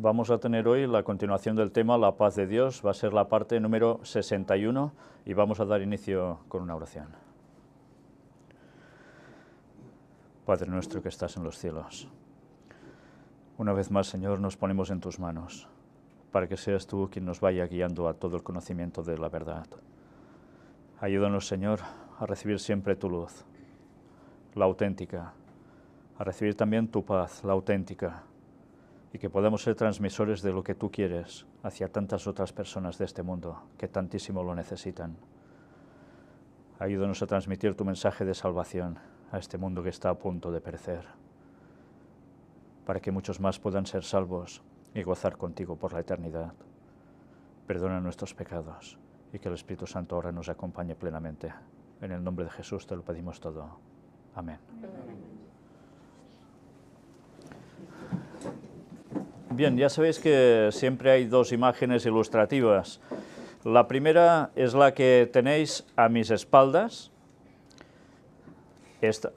Vamos a tener hoy la continuación del tema La paz de Dios, va a ser la parte número 61 y vamos a dar inicio con una oración. Padre nuestro que estás en los cielos, una vez más, Señor, nos ponemos en tus manos, para que seas tú quien nos vaya guiando a todo el conocimiento de la verdad. Ayúdanos, Señor, a recibir siempre tu luz, la auténtica, a recibir también tu paz, la auténtica, y que podamos ser transmisores de lo que tú quieres hacia tantas otras personas de este mundo que tantísimo lo necesitan. Ayúdanos a transmitir tu mensaje de salvación a este mundo que está a punto de perecer, para que muchos más puedan ser salvos y gozar contigo por la eternidad. Perdona nuestros pecados y que el Espíritu Santo ahora nos acompañe plenamente. En el nombre de Jesús te lo pedimos todo. Amén. Bien, ya sabéis que siempre hay dos imágenes ilustrativas. La primera es la que tenéis a mis espaldas. Esta.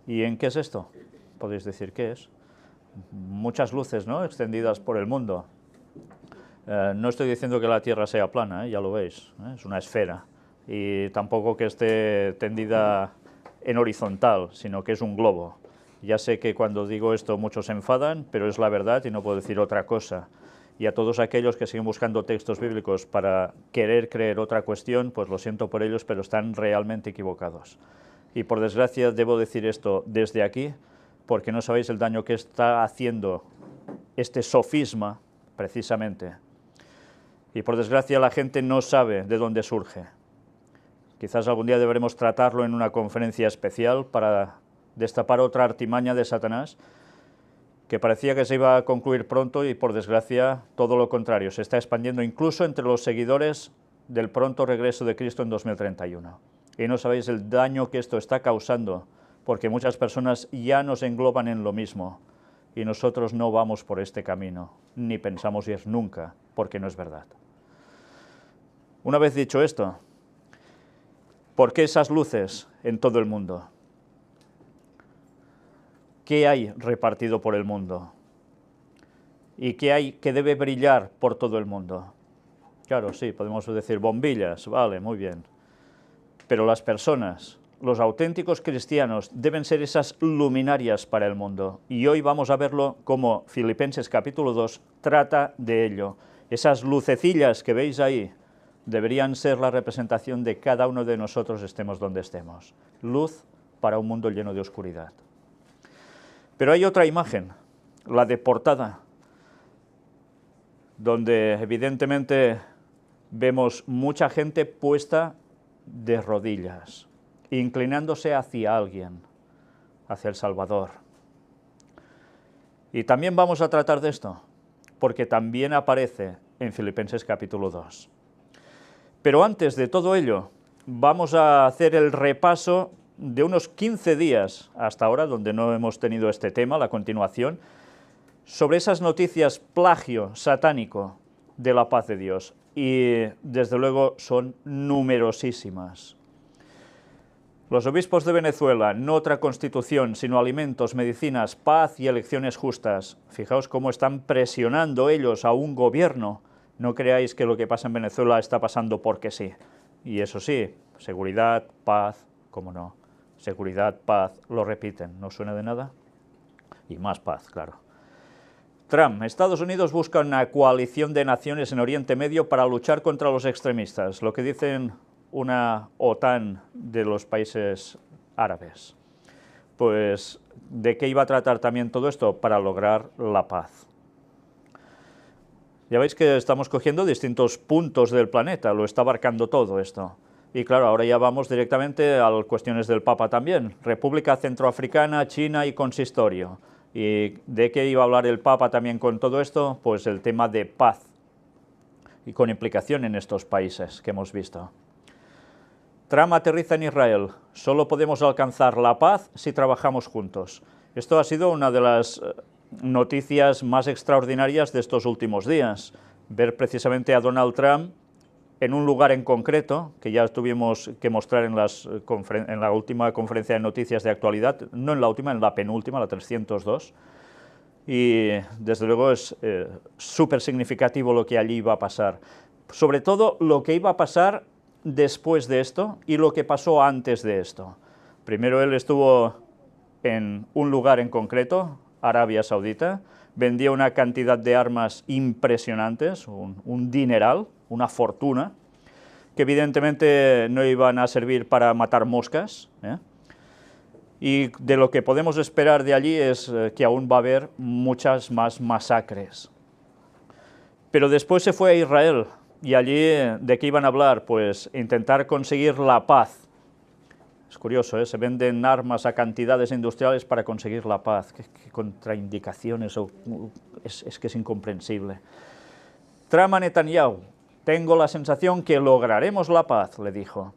¿Y en qué es esto? Podéis decir qué es. Muchas luces, ¿no?, extendidas por el mundo. No estoy diciendo que la Tierra sea plana, ya lo veis, es una esfera. Y tampoco que esté tendida en horizontal, sino que es un globo. Ya sé que cuando digo esto muchos se enfadan, pero es la verdad y no puedo decir otra cosa. Y a todos aquellos que siguen buscando textos bíblicos para querer creer otra cuestión, pues lo siento por ellos, pero están realmente equivocados. Y por desgracia debo decir esto desde aquí, porque no sabéis el daño que está haciendo este sofisma, precisamente. Y por desgracia la gente no sabe de dónde surge. Quizás algún día deberemos tratarlo en una conferencia especial para destapar otra artimaña de Satanás, que parecía que se iba a concluir pronto y por desgracia todo lo contrario, se está expandiendo incluso entre los seguidores del pronto regreso de Cristo en 2031. Y no sabéis el daño que esto está causando, porque muchas personas ya nos engloban en lo mismo, y nosotros no vamos por este camino, ni pensamos ir nunca, porque no es verdad. Una vez dicho esto, ¿por qué esas luces en todo el mundo? ¿Qué hay repartido por el mundo? ¿Y qué hay que debe brillar por todo el mundo? Claro, sí, podemos decir bombillas, vale, muy bien. Pero las personas, los auténticos cristianos, deben ser esas luminarias para el mundo. Y hoy vamos a verlo como Filipenses capítulo 2 trata de ello. Esas lucecillas que veis ahí deberían ser la representación de cada uno de nosotros, estemos donde estemos. Luz para un mundo lleno de oscuridad. Pero hay otra imagen, la de portada, donde evidentemente vemos mucha gente puesta de rodillas, inclinándose hacia alguien, hacia el Salvador. Y también vamos a tratar de esto, porque también aparece en Filipenses capítulo 2. Pero antes de todo ello, vamos a hacer el repaso de unos 15 días hasta ahora, donde no hemos tenido este tema, la continuación, sobre esas noticias plagio satánico de la paz de Dios. Y desde luego son numerosísimas. Los obispos de Venezuela, no otra constitución, sino alimentos, medicinas, paz y elecciones justas. Fijaos cómo están presionando ellos a un gobierno. No creáis que lo que pasa en Venezuela está pasando porque sí. Y eso sí, seguridad, paz, cómo no. Seguridad, paz, lo repiten, ¿no suena de nada? Y más paz, claro. Trump, Estados Unidos busca una coalición de naciones en Oriente Medio para luchar contra los extremistas, lo que dicen una OTAN de los países árabes. Pues, ¿de qué iba a tratar también todo esto? Para lograr la paz. Ya veis que estamos cogiendo distintos puntos del planeta, lo está abarcando todo esto. Y claro, ahora ya vamos directamente a las cuestiones del Papa también. República Centroafricana, China y consistorio. ¿Y de qué iba a hablar el Papa también con todo esto? Pues el tema de paz, y con implicación en estos países que hemos visto. Trump aterriza en Israel. Solo podemos alcanzar la paz si trabajamos juntos. Esto ha sido una de las noticias más extraordinarias de estos últimos días. Ver precisamente a Donald Trump en un lugar en concreto, que ya tuvimos que mostrar en la última conferencia de noticias de actualidad, no en la última, en la penúltima, la 302, y desde luego es súper significativo lo que allí iba a pasar. Sobre todo lo que iba a pasar después de esto y lo que pasó antes de esto. Primero él estuvo en un lugar en concreto, Arabia Saudita, vendía una cantidad de armas impresionantes, un dineral, una fortuna, que evidentemente no iban a servir para matar moscas, y de lo que podemos esperar de allí es que aún va a haber muchas más masacres. Pero después se fue a Israel, y allí, ¿de qué iban a hablar? Pues intentar conseguir la paz. Es curioso, se venden armas a cantidades industriales para conseguir la paz. ¿Qué contraindicaciones? Es que es incomprensible. Trama Netanyahu, tengo la sensación que lograremos la paz, le dijo.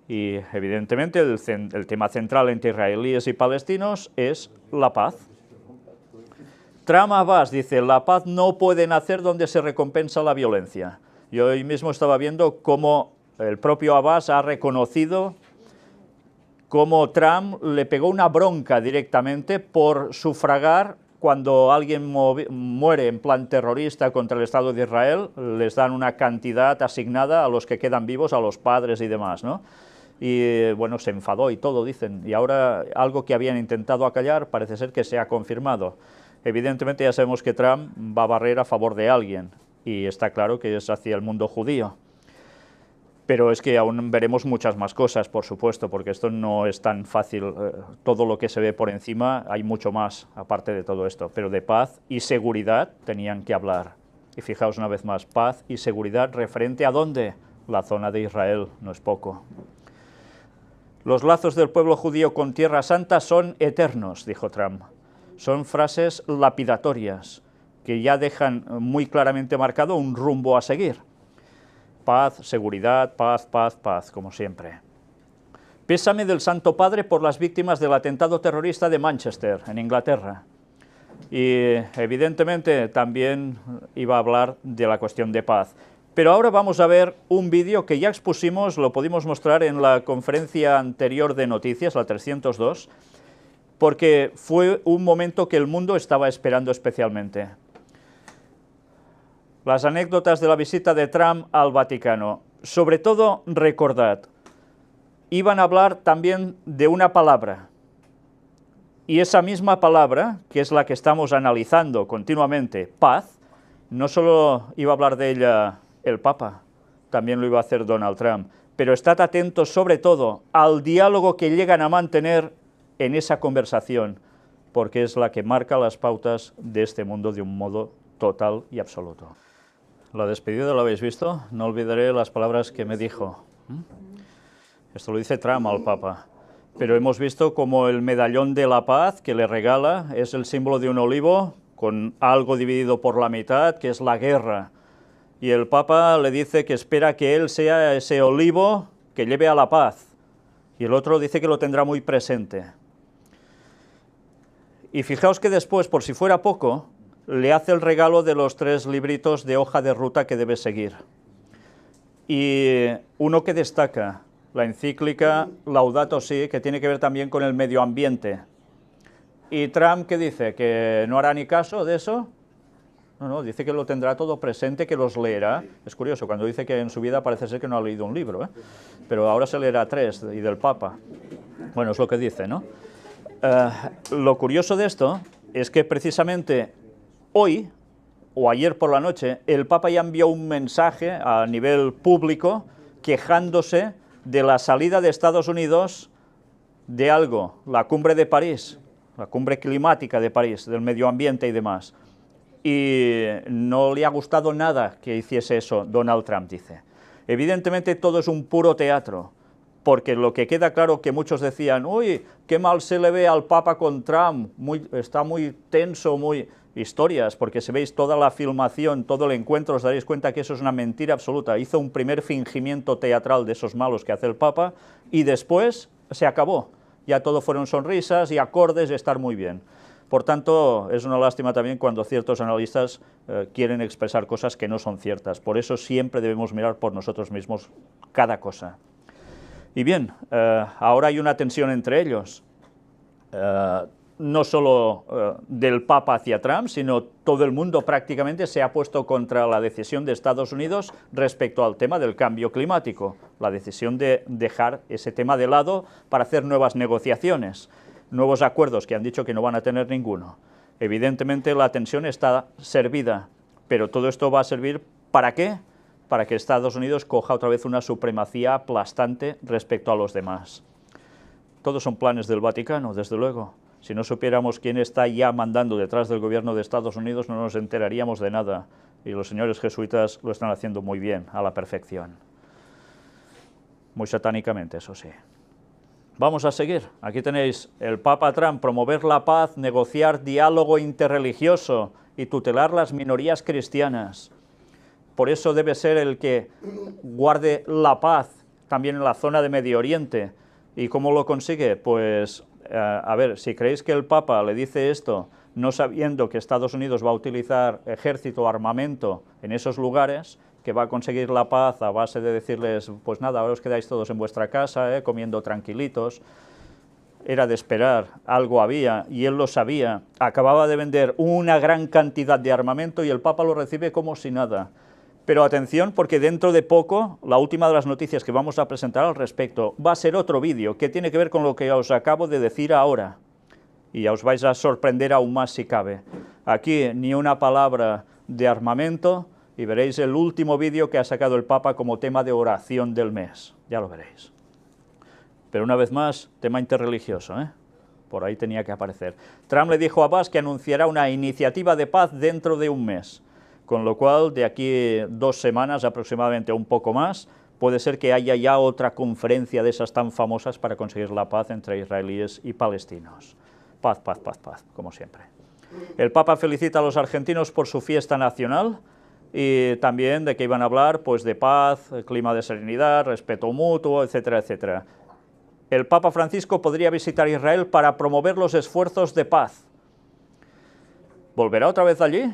Y evidentemente el tema central entre israelíes y palestinos es la paz. Trump Abbas dice, la paz no puede nacer donde se recompensa la violencia. Yo hoy mismo estaba viendo cómo el propio Abbas ha reconocido cómo Trump le pegó una bronca directamente por sufragar cuando alguien muere en plan terrorista contra el Estado de Israel, les dan una cantidad asignada a los que quedan vivos, a los padres y demás, ¿no? Y bueno, se enfadó y todo, dicen, y ahora algo que habían intentado acallar parece ser que se ha confirmado. Evidentemente ya sabemos que Trump va a barrer a favor de alguien, y está claro que es hacia el mundo judío. Pero es que aún veremos muchas más cosas, por supuesto, porque esto no es tan fácil, todo lo que se ve por encima, hay mucho más aparte de todo esto, pero de paz y seguridad tenían que hablar. Y fijaos una vez más, paz y seguridad referente a ¿dónde? La zona de Israel, no es poco. Los lazos del pueblo judío con Tierra Santa son eternos, dijo Trump. Son frases lapidatorias que ya dejan muy claramente marcado un rumbo a seguir. Paz, seguridad, paz, paz, paz, como siempre. Pésame del Santo Padre por las víctimas del atentado terrorista de Manchester, en Inglaterra. Y evidentemente también iba a hablar de la cuestión de paz. Pero ahora vamos a ver un vídeo que ya expusimos, lo pudimos mostrar en la conferencia anterior de noticias, la 302, porque fue un momento que el mundo estaba esperando especialmente. Las anécdotas de la visita de Trump al Vaticano. Sobre todo, recordad, iban a hablar también de una palabra. Y esa misma palabra, que es la que estamos analizando continuamente, paz, no solo iba a hablar de ella el Papa, también lo iba a hacer Donald Trump. Pero estad atentos sobre todo al diálogo que llegan a mantener en esa conversación, porque es la que marca las pautas de este mundo de un modo total y absoluto. La despedida lo habéis visto, no olvidaré las palabras que me dijo. Esto lo dice Trump al Papa. Pero hemos visto como el medallón de la paz que le regala es el símbolo de un olivo con algo dividido por la mitad, que es la guerra. Y el Papa le dice que espera que él sea ese olivo que lleve a la paz. Y el otro dice que lo tendrá muy presente. Y fijaos que después, por si fuera poco, le hace el regalo de los 3 libritos de hoja de ruta que debe seguir. Y uno que destaca, la encíclica Laudato Si, que tiene que ver también con el medio ambiente. ¿Y Trump qué dice? ¿Que no hará ni caso de eso? No, dice que lo tendrá todo presente, que los leerá. Es curioso, cuando dice que en su vida parece ser que no ha leído un libro, pero ahora se leerá 3, y del Papa. Bueno, es lo que dice, ¿no? Lo curioso de esto es que precisamente hoy, o ayer por la noche, el Papa ya envió un mensaje a nivel público quejándose de la salida de Estados Unidos de algo, la cumbre de París, la cumbre climática de París, del medio ambiente y demás. Y no le ha gustado nada que hiciese eso Donald Trump, dice. Evidentemente todo es un puro teatro, porque lo que queda claro que muchos decían, uy, qué mal se le ve al Papa con Trump, está muy tenso, muy... historias, porque si veis toda la filmación, todo el encuentro, os daréis cuenta que eso es una mentira absoluta. Hizo un primer fingimiento teatral de esos malos que hace el Papa, y después se acabó. Ya todo fueron sonrisas y acordes y estar muy bien. Por tanto, es una lástima también cuando ciertos analistas quieren expresar cosas que no son ciertas. Por eso siempre debemos mirar por nosotros mismos cada cosa. Y bien, ahora hay una tensión entre ellos. no solo del Papa hacia Trump, sino todo el mundo prácticamente se ha puesto contra la decisión de Estados Unidos respecto al tema del cambio climático, la decisión de dejar ese tema de lado para hacer nuevas negociaciones, nuevos acuerdos que han dicho que no van a tener ninguno. Evidentemente la tensión está servida, pero todo esto va a servir ¿para qué? Para que Estados Unidos coja otra vez una supremacía aplastante respecto a los demás. Todos son planes del Vaticano, desde luego. Si no supiéramos quién está ya mandando detrás del gobierno de Estados Unidos, no nos enteraríamos de nada. Y los señores jesuitas lo están haciendo muy bien, a la perfección. Muy satánicamente, eso sí. Vamos a seguir. Aquí tenéis el Papa Trump: promover la paz, negociar diálogo interreligioso y tutelar las minorías cristianas. Por eso debe ser el que guarde la paz también en la zona de Medio Oriente. ¿Y cómo lo consigue? Pues, a ver, si creéis que el Papa le dice esto no sabiendo que Estados Unidos va a utilizar ejército o armamento en esos lugares, que va a conseguir la paz a base de decirles, pues nada, ahora os quedáis todos en vuestra casa, comiendo tranquilitos, era de esperar, algo había, y él lo sabía. Acababa de vender una gran cantidad de armamento y el Papa lo recibe como si nada. Pero atención, porque dentro de poco, la última de las noticias que vamos a presentar al respecto va a ser otro vídeo que tiene que ver con lo que os acabo de decir ahora. Y ya os vais a sorprender aún más si cabe. Aquí ni una palabra de armamento, y veréis el último vídeo que ha sacado el Papa como tema de oración del mes. Ya lo veréis. Pero una vez más, tema interreligioso, ¿eh? Por ahí tenía que aparecer. Trump le dijo a Abbas que anunciará una iniciativa de paz dentro de un mes. Con lo cual, de aquí 2 semanas aproximadamente, o un poco más, puede ser que haya ya otra conferencia de esas tan famosas para conseguir la paz entre israelíes y palestinos. Paz, paz, paz, paz, como siempre. El Papa felicita a los argentinos por su fiesta nacional y también de que iban a hablar pues, de paz, clima de serenidad, respeto mutuo, etcétera, etcétera. El Papa Francisco podría visitar Israel para promover los esfuerzos de paz. ¿Volverá otra vez allí?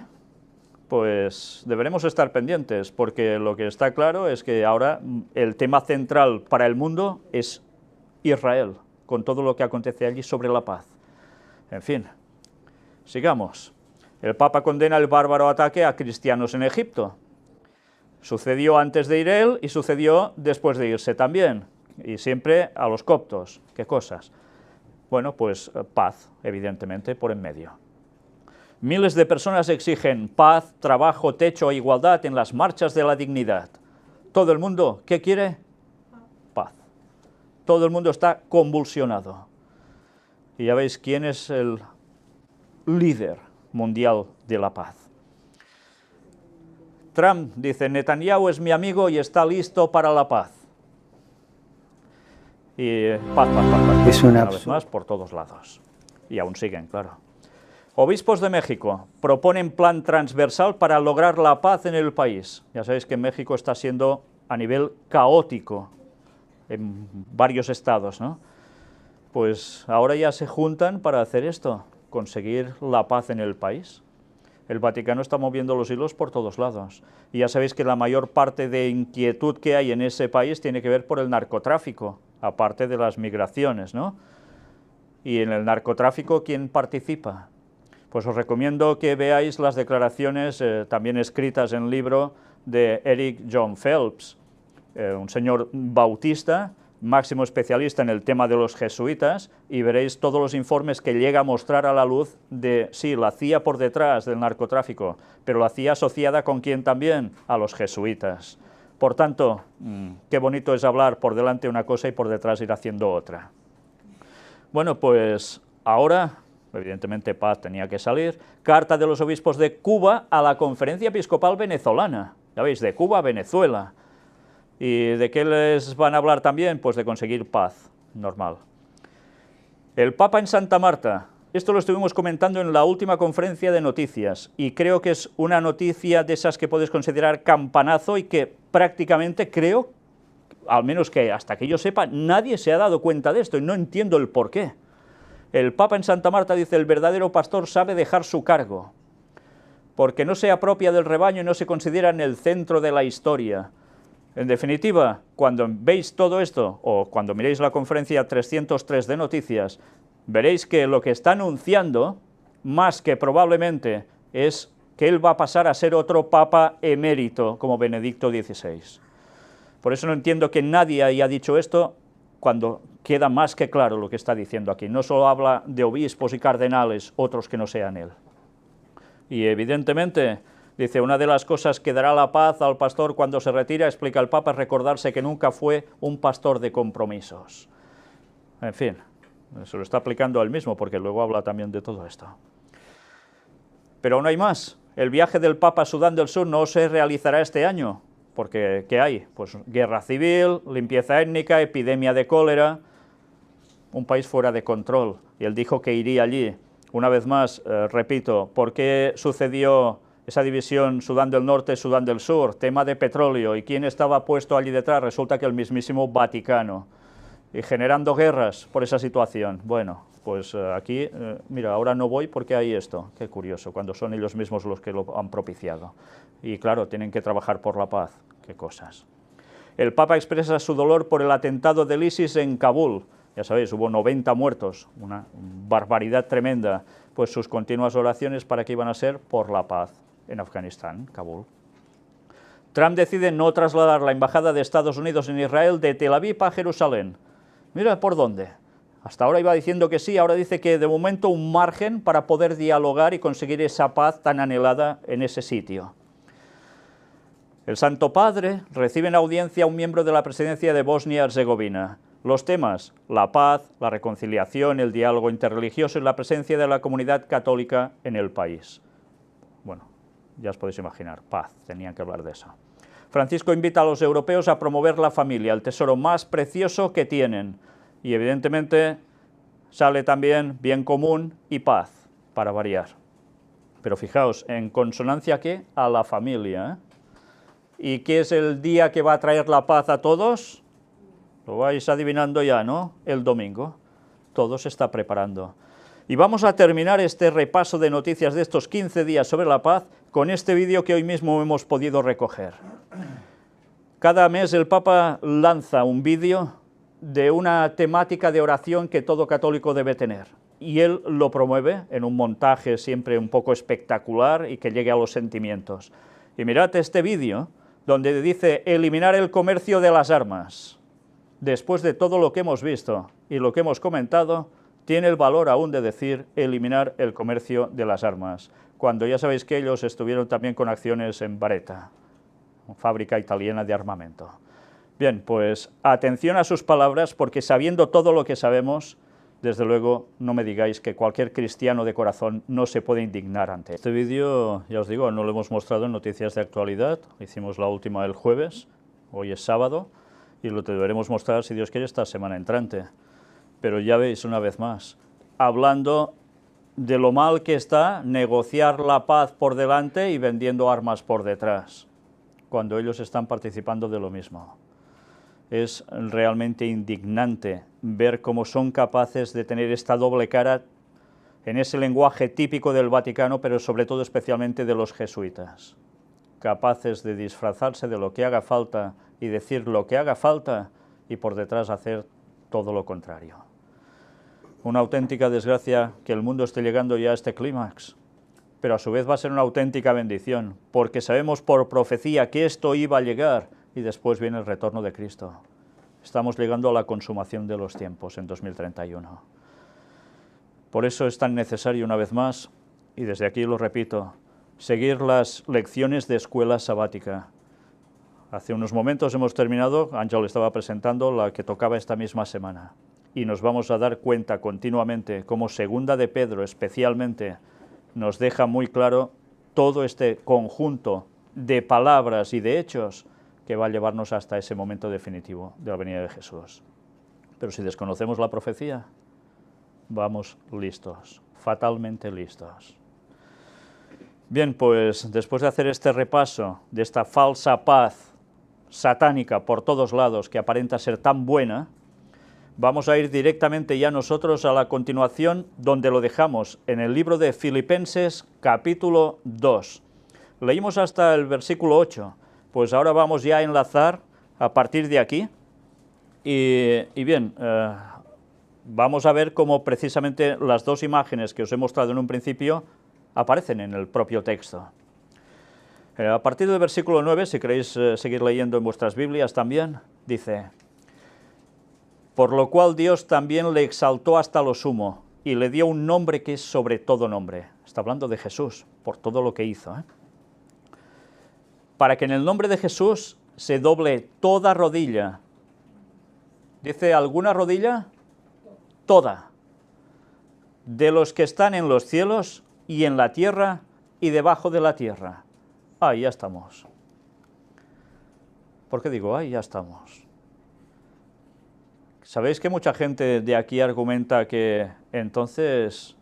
Pues deberemos estar pendientes, porque lo que está claro es que ahora el tema central para el mundo es Israel, con todo lo que acontece allí sobre la paz. En fin, sigamos. El Papa condena el bárbaro ataque a cristianos en Egipto. Sucedió antes de ir él y sucedió después de irse también, y siempre a los coptos. ¿Qué cosas? Bueno, pues paz, evidentemente, por en medio. Miles de personas exigen paz, trabajo, techo e igualdad en las marchas de la dignidad. Todo el mundo, ¿qué quiere? Paz. Todo el mundo está convulsionado. Y ya veis quién es el líder mundial de la paz. Trump dice, Netanyahu es mi amigo y está listo para la paz. Y paz, paz, paz, paz. Es una vez más por todos lados. Y aún siguen, claro. Obispos de México proponen plan transversal para lograr la paz en el país. Ya sabéis que México está siendo a nivel caótico en varios estados, ¿no? Pues ahora ya se juntan para hacer esto, conseguir la paz en el país. El Vaticano está moviendo los hilos por todos lados. Y ya sabéis que la mayor parte de inquietud que hay en ese país tiene que ver por el narcotráfico, aparte de las migraciones, ¿no? Y en el narcotráfico, ¿quién participa? Pues os recomiendo que veáis las declaraciones, también escritas en libro, de Eric John Phelps, un señor bautista, máximo especialista en el tema de los jesuitas, y veréis todos los informes que llega a mostrar a la luz de, sí, la CIA por detrás del narcotráfico, pero la CIA asociada con quién también, a los jesuitas. Por tanto, qué bonito es hablar por delante una cosa y por detrás ir haciendo otra. Bueno, pues ahora, evidentemente paz tenía que salir, carta de los obispos de Cuba a la Conferencia Episcopal Venezolana, ya veis, de Cuba a Venezuela. ¿Y de qué les van a hablar también? Pues de conseguir paz, normal. El Papa en Santa Marta, esto lo estuvimos comentando en la última conferencia de noticias, y creo que es una noticia de esas que puedes considerar campanazo y que prácticamente creo, al menos que hasta que yo sepa, nadie se ha dado cuenta de esto y no entiendo el porqué. El Papa en Santa Marta dice, el verdadero pastor sabe dejar su cargo, porque no se apropia del rebaño y no se considera en el centro de la historia. En definitiva, cuando veis todo esto, o cuando miréis la conferencia 303 de noticias, veréis que lo que está anunciando, más que probablemente, es que él va a pasar a ser otro papa emérito, como Benedicto XVI. Por eso no entiendo que nadie haya dicho esto, cuando queda más que claro lo que está diciendo aquí. No solo habla de obispos y cardenales, otros que no sean él. Y evidentemente, dice, una de las cosas que dará la paz al pastor cuando se retira, explica el Papa, es recordarse que nunca fue un pastor de compromisos. En fin, se lo está aplicando a él mismo, porque luego habla también de todo esto. Pero aún hay más. El viaje del Papa a Sudán del Sur no se realizará este año, porque ¿qué hay? Pues guerra civil, limpieza étnica, epidemia de cólera, un país fuera de control, y él dijo que iría allí. Una vez más, repito, ¿por qué sucedió esa división Sudán del Norte, Sudán del Sur? Tema de petróleo, ¿y quién estaba puesto allí detrás? Resulta que el mismísimo Vaticano, y generando guerras por esa situación. Bueno, pues aquí, mira, ahora no voy porque hay esto, qué curioso, cuando son ellos mismos los que lo han propiciado. Y claro, tienen que trabajar por la paz, qué cosas. El Papa expresa su dolor por el atentado del ISIS en Kabul. Ya sabéis, hubo 90 muertos, una barbaridad tremenda, pues sus continuas oraciones para que iban a ser por la paz en Afganistán, Kabul. Trump decide no trasladar la embajada de Estados Unidos en Israel de Tel Aviv a Jerusalén. Mira por dónde. Hasta ahora iba diciendo que sí, ahora dice que de momento un margen para poder dialogar y conseguir esa paz tan anhelada en ese sitio. El Santo Padre recibe en audiencia a un miembro de la presidencia de Bosnia-Herzegovina. Los temas: la paz, la reconciliación, el diálogo interreligioso y la presencia de la comunidad católica en el país. Bueno, ya os podéis imaginar, paz, tenían que hablar de eso. Francisco invita a los europeos a promover la familia, el tesoro más precioso que tienen, y evidentemente sale también bien común y paz, para variar. Pero fijaos, ¿en consonancia qué? A la familia, ¿eh? ¿Y qué es el día que va a traer la paz a todos? Lo vais adivinando ya, ¿no? El domingo. Todo se está preparando. Y vamos a terminar este repaso de noticias de estos 15 días sobre la paz con este vídeo que hoy mismo hemos podido recoger. Cada mes el Papa lanza un vídeo de una temática de oración que todo católico debe tener. Y él lo promueve en un montaje siempre un poco espectacular y que llegue a los sentimientos. Y mirad este vídeo donde dice eliminar el comercio de las armas. Después de todo lo que hemos visto y lo que hemos comentado, tiene el valor aún de decir eliminar el comercio de las armas, cuando ya sabéis que ellos estuvieron también con acciones en Baretta, fábrica italiana de armamento. Bien, pues atención a sus palabras, porque sabiendo todo lo que sabemos, desde luego no me digáis que cualquier cristiano de corazón no se puede indignar ante este vídeo. Ya os digo, no lo hemos mostrado en Noticias de Actualidad, hicimos la última el jueves, hoy es sábado, y lo deberemos mostrar, si Dios quiere, esta semana entrante. Pero ya veis, una vez más, hablando de lo mal que está negociar la paz por delante y vendiendo armas por detrás, cuando ellos están participando de lo mismo. Es realmente indignante ver cómo son capaces de tener esta doble cara en ese lenguaje típico del Vaticano, pero sobre todo especialmente de los jesuitas, capaces de disfrazarse de lo que haga falta y decir lo que haga falta y por detrás hacer todo lo contrario. Una auténtica desgracia que el mundo esté llegando ya a este clímax, pero a su vez va a ser una auténtica bendición, porque sabemos por profecía que esto iba a llegar y después viene el retorno de Cristo. Estamos llegando a la consumación de los tiempos en 2031. Por eso es tan necesario, una vez más, y desde aquí lo repito, seguir las lecciones de escuela sabática. Hace unos momentos hemos terminado, Ángel estaba presentando la que tocaba esta misma semana, y nos vamos a dar cuenta continuamente cómo Segunda de Pedro especialmente nos deja muy claro todo este conjunto de palabras y de hechos que va a llevarnos hasta ese momento definitivo de la venida de Jesús. Pero si desconocemos la profecía, vamos listos, fatalmente listos. Bien, pues después de hacer este repaso de esta falsa paz satánica por todos lados que aparenta ser tan buena, vamos a ir directamente ya nosotros a la continuación donde lo dejamos, en el libro de Filipenses capítulo 2. Leímos hasta el versículo 8, pues ahora vamos ya a enlazar a partir de aquí. Y bien, vamos a ver cómo precisamente las dos imágenes que os he mostrado en un principio aparecen en el propio texto. A partir del versículo 9, si queréis seguir leyendo en vuestras Biblias también, dice: por lo cual Dios también le exaltó hasta lo sumo, y le dio un nombre que es sobre todo nombre. Está hablando de Jesús, por todo lo que hizo, para que en el nombre de Jesús se doble toda rodilla. ¿Dice alguna rodilla? Toda. De los que están en los cielos y en la tierra y debajo de la tierra. Ahí ya estamos. ¿Por qué digo ahí ya estamos? ¿Sabéis que mucha gente de aquí argumenta que entonces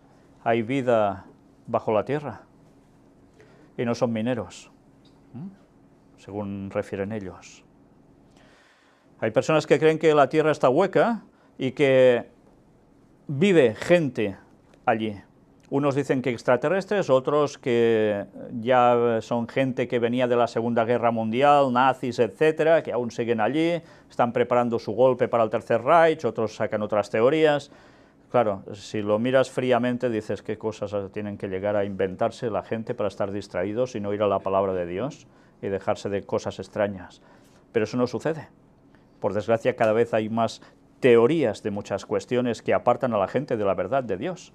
hay vida bajo la tierra y no son mineros, según refieren ellos? Hay personas que creen que la tierra está hueca y que vive gente allí. Unos dicen que extraterrestres, otros que ya son gente que venía de la Segunda Guerra Mundial, nazis, etcétera, que aún siguen allí, están preparando su golpe para el Tercer Reich, otros sacan otras teorías. Claro, si lo miras fríamente dices qué cosas tienen que llegar a inventarse la gente para estar distraídos y no ir a la palabra de Dios y dejarse de cosas extrañas. Pero eso no sucede. Por desgracia, cada vez hay más teorías de muchas cuestiones que apartan a la gente de la verdad de Dios.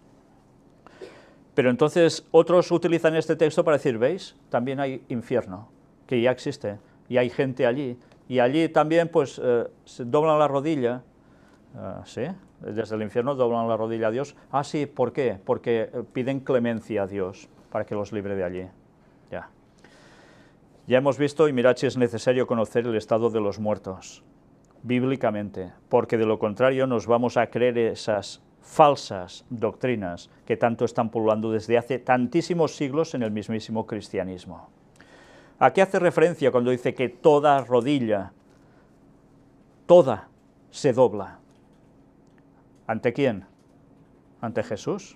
Pero entonces otros utilizan este texto para decir, ¿veis? También hay infierno, que ya existe, y hay gente allí, y allí también pues se doblan la rodilla, ¿sí? Desde el infierno doblan la rodilla a Dios. Ah, sí, ¿por qué? Porque piden clemencia a Dios para que los libre de allí. Ya hemos visto, y mirad si es necesario conocer el estado de los muertos, bíblicamente, porque de lo contrario nos vamos a creer esas falsas doctrinas que tanto están pululando desde hace tantísimos siglos en el mismísimo cristianismo. ¿A qué hace referencia cuando dice que toda rodilla, toda, se dobla? ¿Ante quién? ¿Ante Jesús?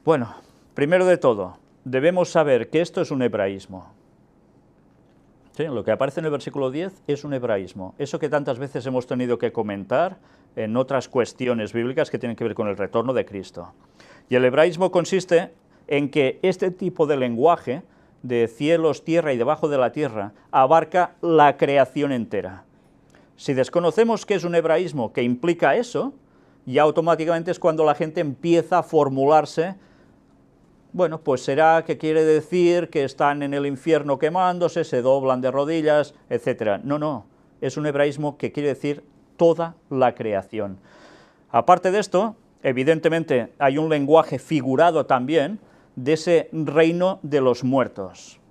Bueno, primero de todo, debemos saber que esto es un hebraísmo. ¿Sí? Lo que aparece en el versículo 10 es un hebraísmo. Eso que tantas veces hemos tenido que comentar en otras cuestiones bíblicas que tienen que ver con el retorno de Cristo. Y el hebraísmo consiste en que este tipo de lenguaje, de cielos, tierra y debajo de la tierra, abarca la creación entera. Si desconocemos qué es un hebraísmo que implica eso, ya automáticamente es cuando la gente empieza a formularse, bueno, pues será que quiere decir que están en el infierno quemándose, se doblan de rodillas, etc. No, no, es un hebraísmo que quiere decir toda la creación. Aparte de esto, evidentemente hay un lenguaje figurado también de ese reino de los muertos.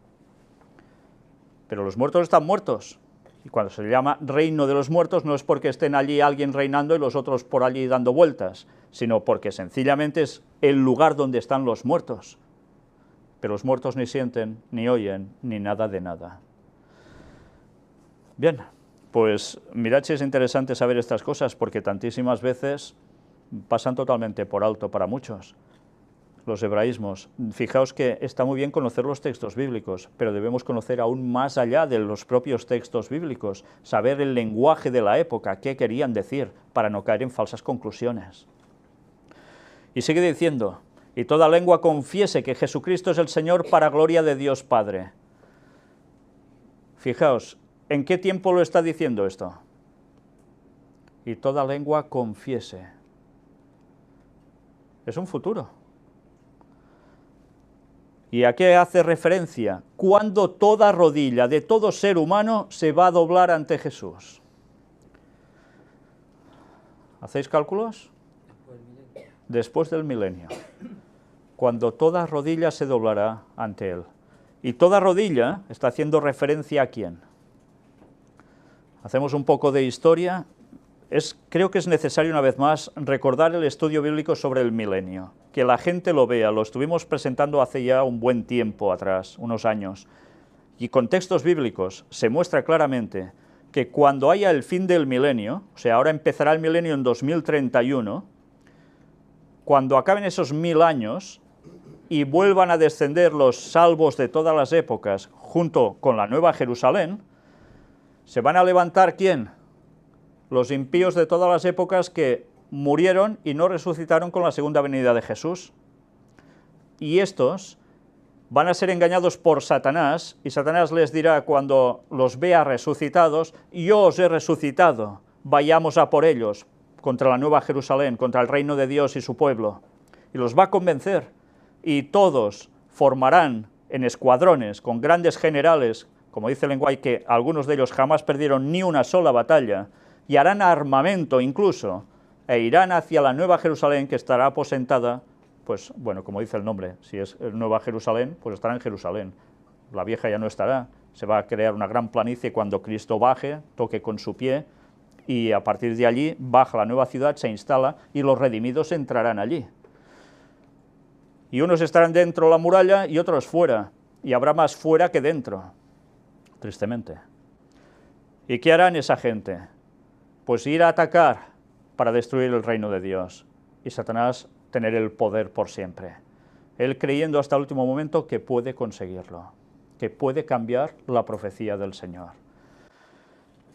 Pero los muertos están muertos, y cuando se le llama reino de los muertos no es porque estén allí alguien reinando y los otros por allí dando vueltas, sino porque sencillamente es el lugar donde están los muertos. Pero los muertos ni sienten, ni oyen, ni nada de nada. Bien, pues mirad si es interesante saber estas cosas, porque tantísimas veces pasan totalmente por alto para muchos los hebraísmos. Fijaos que está muy bien conocer los textos bíblicos, pero debemos conocer aún más allá de los propios textos bíblicos, saber el lenguaje de la época, qué querían decir, para no caer en falsas conclusiones. Y sigue diciendo, y toda lengua confiese que Jesucristo es el Señor para gloria de Dios Padre. Fijaos, ¿en qué tiempo lo está diciendo esto? Y toda lengua confiese. Es un futuro. ¿Y a qué hace referencia? Cuando toda rodilla de todo ser humano se va a doblar ante Jesús. ¿Hacéis cálculos? Después del milenio. Cuando toda rodilla se doblará ante Él. Y toda rodilla está haciendo referencia a quién. Hacemos un poco de historia. Creo que es necesario una vez más recordar el estudio bíblico sobre el milenio, que la gente lo vea. Lo estuvimos presentando hace ya un buen tiempo atrás, unos años, y con textos bíblicos se muestra claramente que cuando haya el fin del milenio, o sea, ahora empezará el milenio en 2031, cuando acaben esos 1000 años y vuelvan a descender los salvos de todas las épocas junto con la Nueva Jerusalén, se van a levantar ¿quién? los impíos de todas las épocas que murieron y no resucitaron con la segunda venida de Jesús. Y estos van a ser engañados por Satanás, y Satanás les dirá cuando los vea resucitados: yo os he resucitado, vayamos a por ellos, contra la Nueva Jerusalén, contra el reino de Dios y su pueblo. Y los va a convencer, y todos formarán en escuadrones, con grandes generales, como dice el lenguaje, que algunos de ellos jamás perdieron ni una sola batalla, y harán armamento incluso, e irán hacia la Nueva Jerusalén, que estará aposentada, pues bueno, como dice el nombre, si es Nueva Jerusalén, pues estará en Jerusalén. La vieja ya no estará, se va a crear una gran planicie cuando Cristo baje, toque con su pie, y a partir de allí baja la nueva ciudad, se instala, y los redimidos entrarán allí. Y unos estarán dentro de la muralla y otros fuera, y habrá más fuera que dentro, tristemente. ¿Y qué harán esa gente? Pues ir a atacar para destruir el reino de Dios, y Satanás tener el poder por siempre. Él creyendo hasta el último momento que puede conseguirlo, que puede cambiar la profecía del Señor.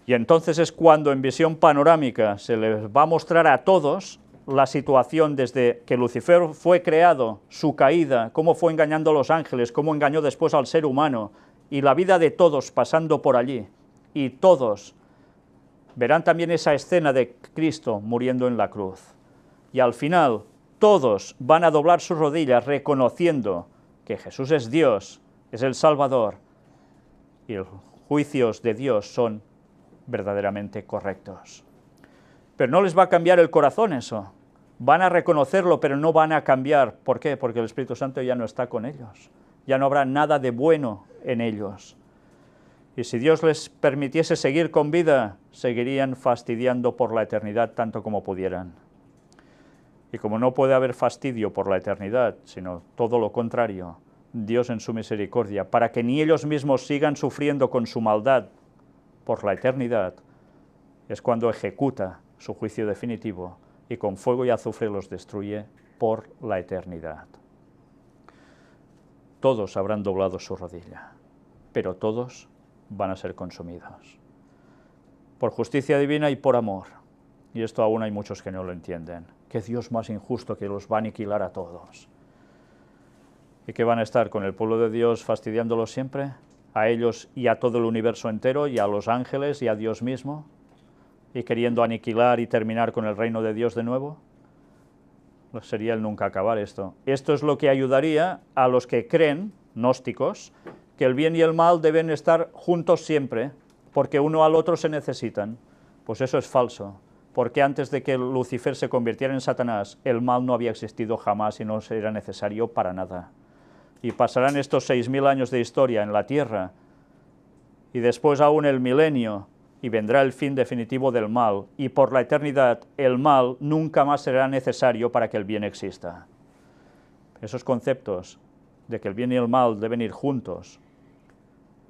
Y entonces es cuando en visión panorámica se les va a mostrar a todos la situación desde que Lucifer fue creado, su caída, cómo fue engañando a los ángeles, cómo engañó después al ser humano, y la vida de todos pasando por allí. Y todos verán también esa escena de Cristo muriendo en la cruz. Y al final todos van a doblar sus rodillas reconociendo que Jesús es Dios, es el Salvador, y los juicios de Dios son verdaderamente correctos. Pero no les va a cambiar el corazón eso. Van a reconocerlo, pero no van a cambiar. ¿Por qué? Porque el Espíritu Santo ya no está con ellos. Ya no habrá nada de bueno en ellos. Y si Dios les permitiese seguir con vida, seguirían fastidiando por la eternidad tanto como pudieran. Y como no puede haber fastidio por la eternidad, sino todo lo contrario, Dios en su misericordia, para que ni ellos mismos sigan sufriendo con su maldad por la eternidad, es cuando ejecuta su juicio definitivo y con fuego y azufre los destruye por la eternidad. Todos habrán doblado su rodilla, pero todos van a ser consumidos. Por justicia divina y por amor. Y esto aún hay muchos que no lo entienden. Qué Dios más injusto que los va a aniquilar a todos. ¿Y qué van a estar con el pueblo de Dios fastidiándolos siempre? A ellos y a todo el universo entero, y a los ángeles y a Dios mismo, y queriendo aniquilar y terminar con el reino de Dios de nuevo. Sería el nunca acabar esto. Esto es lo que ayudaría a los que creen, gnósticos, que el bien y el mal deben estar juntos siempre, porque uno al otro se necesitan. Pues eso es falso, porque antes de que Lucifer se convirtiera en Satanás, el mal no había existido jamás y no era necesario para nada. Y pasarán estos 6000 años de historia en la tierra, y después aún el milenio, y vendrá el fin definitivo del mal, y por la eternidad el mal nunca más será necesario para que el bien exista. Esos conceptos de que el bien y el mal deben ir juntos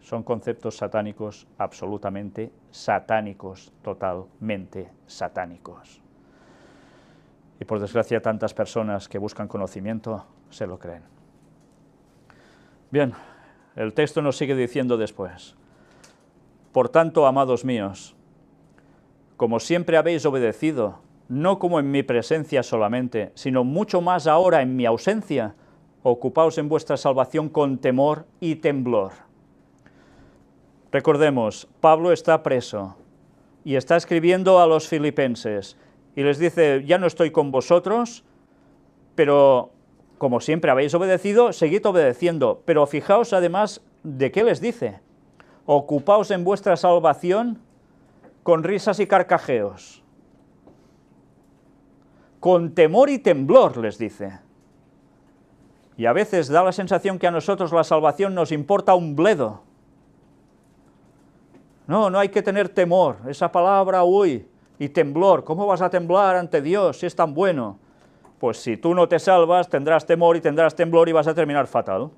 son conceptos satánicos, absolutamente satánicos, totalmente satánicos. Y por desgracia tantas personas que buscan conocimiento se lo creen. Bien, el texto nos sigue diciendo después: por tanto, amados míos, como siempre habéis obedecido, no como en mi presencia solamente, sino mucho más ahora en mi ausencia, ocupaos en vuestra salvación con temor y temblor. Recordemos, Pablo está preso y está escribiendo a los filipenses y les dice: ya no estoy con vosotros, pero como siempre habéis obedecido, seguid obedeciendo. Pero fijaos además de qué les dice: ocupaos en vuestra salvación con risas y carcajeos, con temor y temblor, les dice. Y a veces da la sensación que a nosotros la salvación nos importa un bledo. No, no hay que tener temor, esa palabra, uy, y temblor. ¿Cómo vas a temblar ante Dios si es tan bueno? Pues si tú no te salvas, tendrás temor y tendrás temblor y vas a terminar fatal.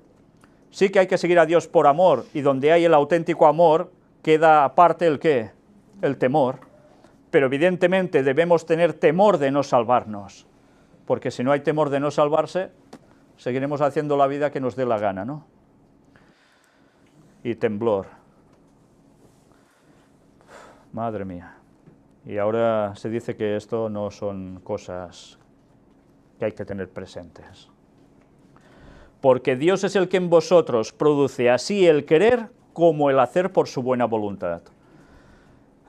Sí que hay que seguir a Dios por amor, y donde hay el auténtico amor, queda aparte el ¿qué? El temor. Pero evidentemente debemos tener temor de no salvarnos, porque si no hay temor de no salvarse, seguiremos haciendo la vida que nos dé la gana, ¿no? Y temblor. Madre mía. Y ahora se dice que esto no son cosas que hay que tener presentes. Porque Dios es el que en vosotros produce así el querer como el hacer por su buena voluntad.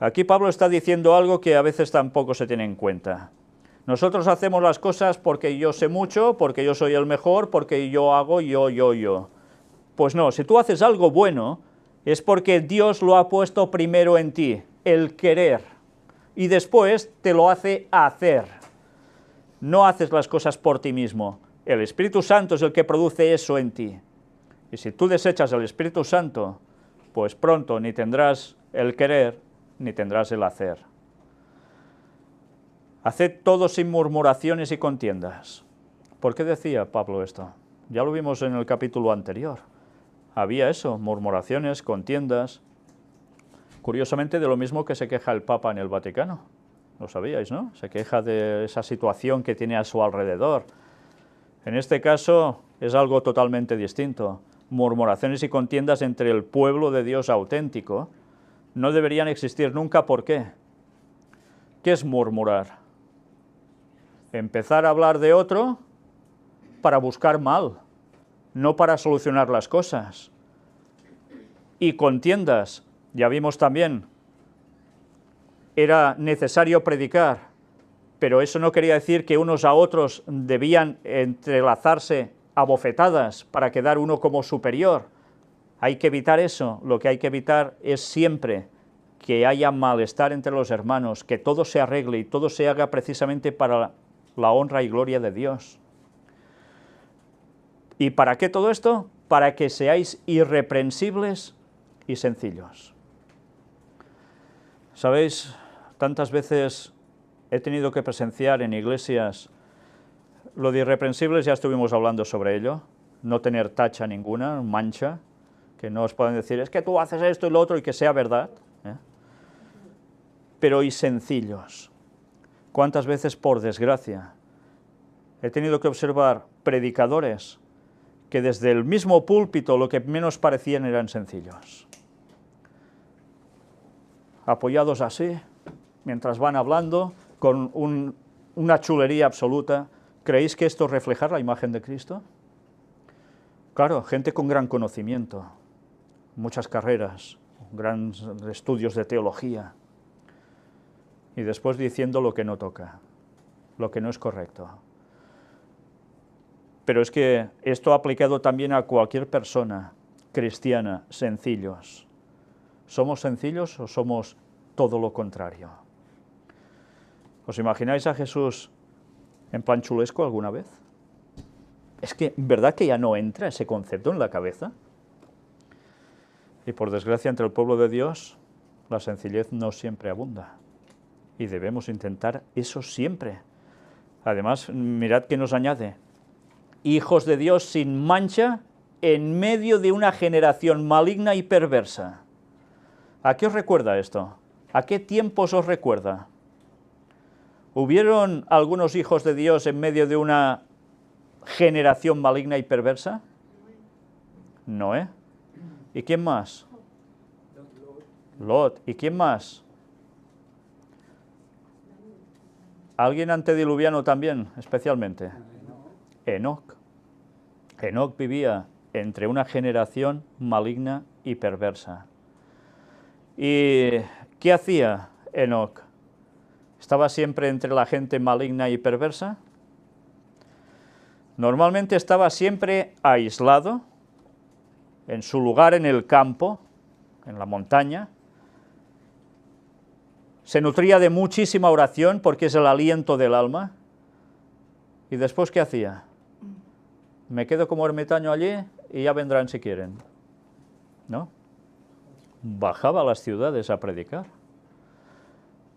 Aquí Pablo está diciendo algo que a veces tampoco se tiene en cuenta. Nosotros hacemos las cosas porque yo sé mucho, porque yo soy el mejor, porque yo hago yo. Pues no, si tú haces algo bueno, es porque Dios lo ha puesto primero en ti, el querer, y después te lo hace hacer. No haces las cosas por ti mismo, el Espíritu Santo es el que produce eso en ti. Y si tú desechas al Espíritu Santo, pues pronto ni tendrás el querer, ni tendrás el hacer. Haced todo sin murmuraciones y contiendas. ¿Por qué decía Pablo esto? Ya lo vimos en el capítulo anterior. Había eso, murmuraciones, contiendas. Curiosamente, de lo mismo que se queja el Papa en el Vaticano. Lo sabíais, ¿no? Se queja de esa situación que tiene a su alrededor. En este caso es algo totalmente distinto. Murmuraciones y contiendas entre el pueblo de Dios auténtico no deberían existir nunca. ¿Por qué? ¿Qué es murmurar? Empezar a hablar de otro para buscar mal, no para solucionar las cosas. Y contiendas, ya vimos también, era necesario predicar, pero eso no quería decir que unos a otros debían entrelazarse a bofetadas para quedar uno como superior. Hay que evitar eso. Lo que hay que evitar es siempre que haya malestar entre los hermanos, que todo se arregle y todo se haga precisamente para la honra y gloria de Dios. ¿Y para qué todo esto? Para que seáis irreprensibles y sencillos. ¿Sabéis? Tantas veces he tenido que presenciar en iglesias lo de irreprensibles, ya estuvimos hablando sobre ello, no tener tacha ninguna, mancha, que no os puedan decir, es que tú haces esto y lo otro, y que sea verdad, ¿eh? Pero y sencillos. ¿Cuántas veces, por desgracia, he tenido que observar predicadores que desde el mismo púlpito lo que menos parecían eran sencillos? Apoyados así, mientras van hablando, con una chulería absoluta. ¿Creéis que esto refleja la imagen de Cristo? Claro, gente con gran conocimiento, muchas carreras, grandes estudios de teología, y después diciendo lo que no toca, lo que no es correcto. Pero es que esto aplicado también a cualquier persona cristiana, sencillos. ¿Somos sencillos o somos todo lo contrario? ¿Os imagináis a Jesús en plan chulesco alguna vez? Es que, ¿verdad que ya no entra ese concepto en la cabeza? Y por desgracia, entre el pueblo de Dios, la sencillez no siempre abunda. Y debemos intentar eso siempre. Además, mirad que nos añade, hijos de Dios sin mancha en medio de una generación maligna y perversa. ¿A qué os recuerda esto? ¿A qué tiempos os recuerda? ¿Hubieron algunos hijos de Dios en medio de una generación maligna y perversa? Noé. ¿Y quién más? Lot. ¿Y quién más? ¿Alguien antediluviano también, especialmente? Enoc. Enoc vivía entre una generación maligna y perversa. ¿Y qué hacía Enoc? ¿Estaba siempre entre la gente maligna y perversa? Normalmente estaba siempre aislado, en su lugar en el campo, en la montaña. Se nutría de muchísima oración porque es el aliento del alma. ¿Y después qué hacía? Me quedo como ermitaño allí y ya vendrán si quieren. ¿No? Bajaba a las ciudades a predicar.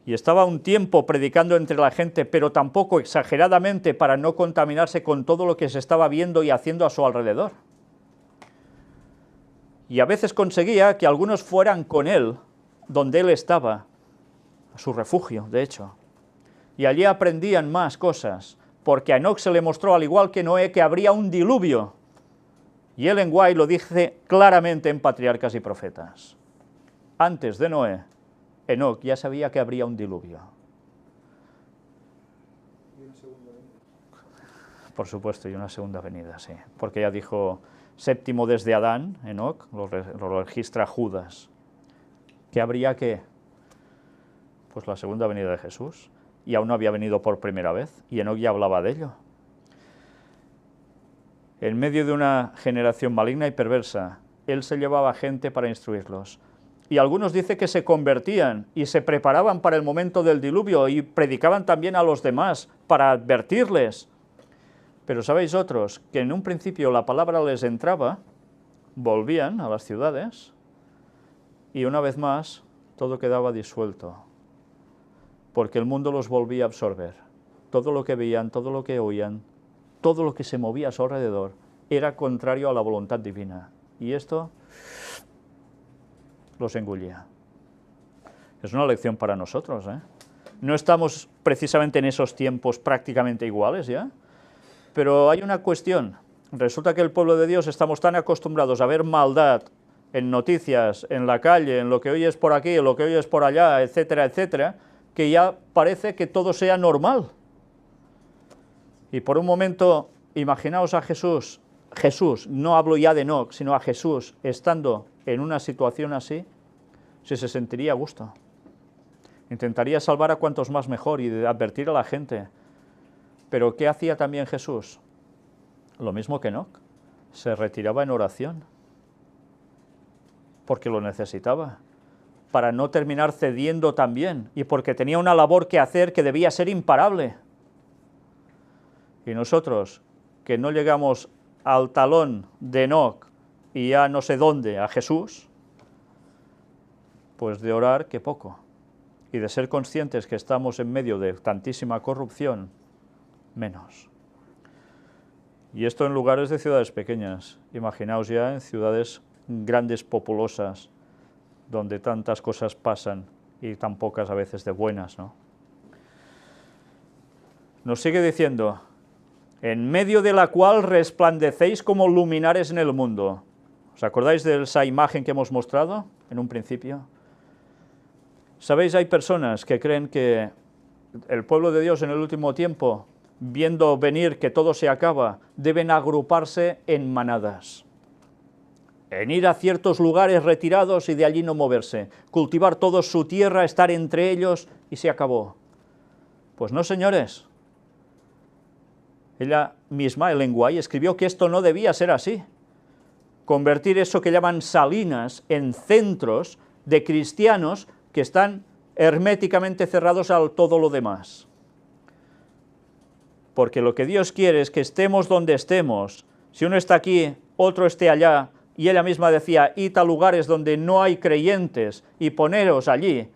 Y estaba un tiempo predicando entre la gente, pero tampoco exageradamente para no contaminarse con todo lo que se estaba viendo y haciendo a su alrededor. Y a veces conseguía que algunos fueran con él, donde él estaba, a su refugio, de hecho. Y allí aprendían más cosas, porque a Enoc se le mostró, al igual que Noé, que habría un diluvio. Y Ellen White lo dice claramente en Patriarcas y Profetas. Antes de Noé, Enoc ya sabía que habría un diluvio. por supuesto, y una segunda venida, sí. Porque ya dijo, séptimo desde Adán, Enoc, lo registra Judas. ¿Qué habría que? Pues la segunda venida de Jesús. Y aún no había venido por primera vez, y Enoc ya hablaba de ello. En medio de una generación maligna y perversa, él se llevaba gente para instruirlos. Y algunos dicen que se convertían y se preparaban para el momento del diluvio y predicaban también a los demás para advertirles. Pero sabéis otros, que en un principio la palabra les entraba, volvían a las ciudades y una vez más todo quedaba disuelto, porque el mundo los volvía a absorber. Todo lo que veían, todo lo que oían, todo lo que se movía a su alrededor era contrario a la voluntad divina. Y esto los engullía. Es una lección para nosotros, ¿eh? No estamos precisamente en esos tiempos prácticamente iguales ya, pero hay una cuestión. Resulta que el pueblo de Dios estamos tan acostumbrados a ver maldad en noticias, en la calle, en lo que oyes por aquí, en lo que oyes por allá, etcétera, etcétera, que ya parece que todo sea normal. Y por un momento, imaginaos a Jesús, no hablo ya de Enoc, sino a Jesús, estando en una situación así, si se sentiría a gusto. Intentaría salvar a cuantos más mejor y advertir a la gente. Pero ¿qué hacía también Jesús? Lo mismo que Enoc, se retiraba en oración, porque lo necesitaba, para no terminar cediendo también, y porque tenía una labor que hacer que debía ser imparable. Y nosotros, que no llegamos al talón de Enoc y ya no sé dónde, a Jesús, pues de orar que poco, y de ser conscientes que estamos en medio de tantísima corrupción, menos. Y esto en lugares de ciudades pequeñas, imaginaos ya en ciudades grandes, populosas, donde tantas cosas pasan y tan pocas a veces de buenas, ¿no? Nos sigue diciendo, en medio de la cual resplandecéis como luminares en el mundo. ¿Os acordáis de esa imagen que hemos mostrado en un principio? ¿Sabéis? Hay personas que creen que el pueblo de Dios en el último tiempo, viendo venir que todo se acaba, deben agruparse en manadas, en ir a ciertos lugares retirados y de allí no moverse, cultivar todos su tierra, estar entre ellos y se acabó. Pues no, señores. Ella misma, Ellen White, escribió que esto no debía ser así. Convertir eso que llaman salinas en centros de cristianos que están herméticamente cerrados a todo lo demás. Porque lo que Dios quiere es que estemos donde estemos. Si uno está aquí, otro esté allá, y ella misma decía, id a lugares donde no hay creyentes y poneros allí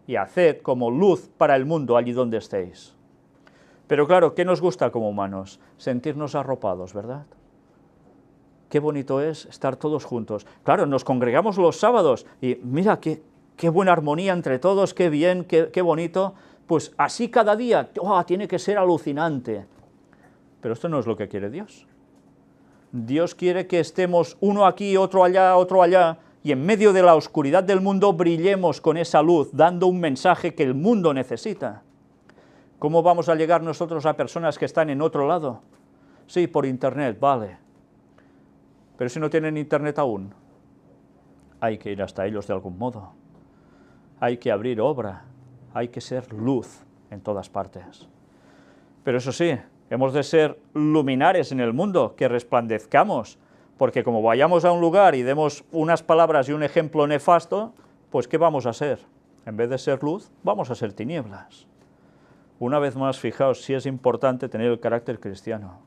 y haced como luz para el mundo allí donde estéis. Pero claro, ¿qué nos gusta como humanos? Sentirnos arropados, ¿verdad? Qué bonito es estar todos juntos. Claro, nos congregamos los sábados y mira qué buena armonía entre todos, qué bien, qué bonito. Pues así cada día, tiene que ser alucinante. Pero esto no es lo que quiere Dios. Dios quiere que estemos uno aquí, otro allá, y en medio de la oscuridad del mundo brillemos con esa luz, dando un mensaje que el mundo necesita. ¿Cómo vamos a llegar nosotros a personas que están en otro lado? Sí, por internet, vale. Pero si no tienen internet aún, hay que ir hasta ellos de algún modo. Hay que abrir obra, hay que ser luz en todas partes. Pero eso sí, hemos de ser luminares en el mundo, que resplandezcamos, porque como vayamos a un lugar y demos unas palabras y un ejemplo nefasto, pues ¿qué vamos a ser? En vez de ser luz, vamos a ser tinieblas. Una vez más, fijaos si es importante tener el carácter cristiano,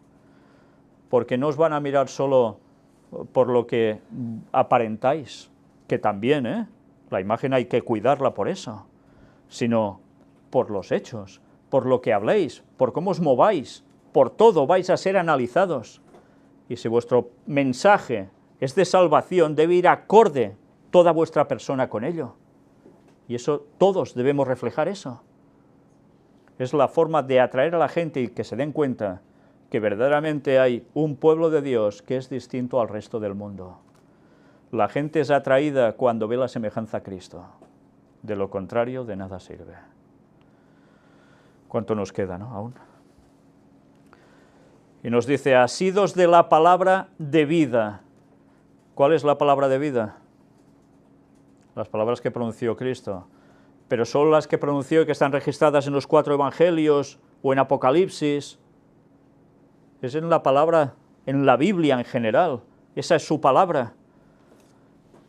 porque no os van a mirar solo por lo que aparentáis, que también, la imagen hay que cuidarla por eso, sino por los hechos, por lo que habléis, por cómo os mováis, por todo vais a ser analizados. Y si vuestro mensaje es de salvación, debe ir acorde toda vuestra persona con ello. Y eso, todos debemos reflejar eso. Es la forma de atraer a la gente y que se den cuenta que verdaderamente hay un pueblo de Dios que es distinto al resto del mundo. La gente es atraída cuando ve la semejanza a Cristo. De lo contrario, de nada sirve. ¿Cuánto nos queda, no? Aún. Y nos dice, asidos de la palabra de vida. ¿Cuál es la palabra de vida? Las palabras que pronunció Cristo. Pero son las que pronunció y que están registradas en los 4 evangelios o en Apocalipsis. Es en la palabra, en la Biblia en general. Esa es su palabra.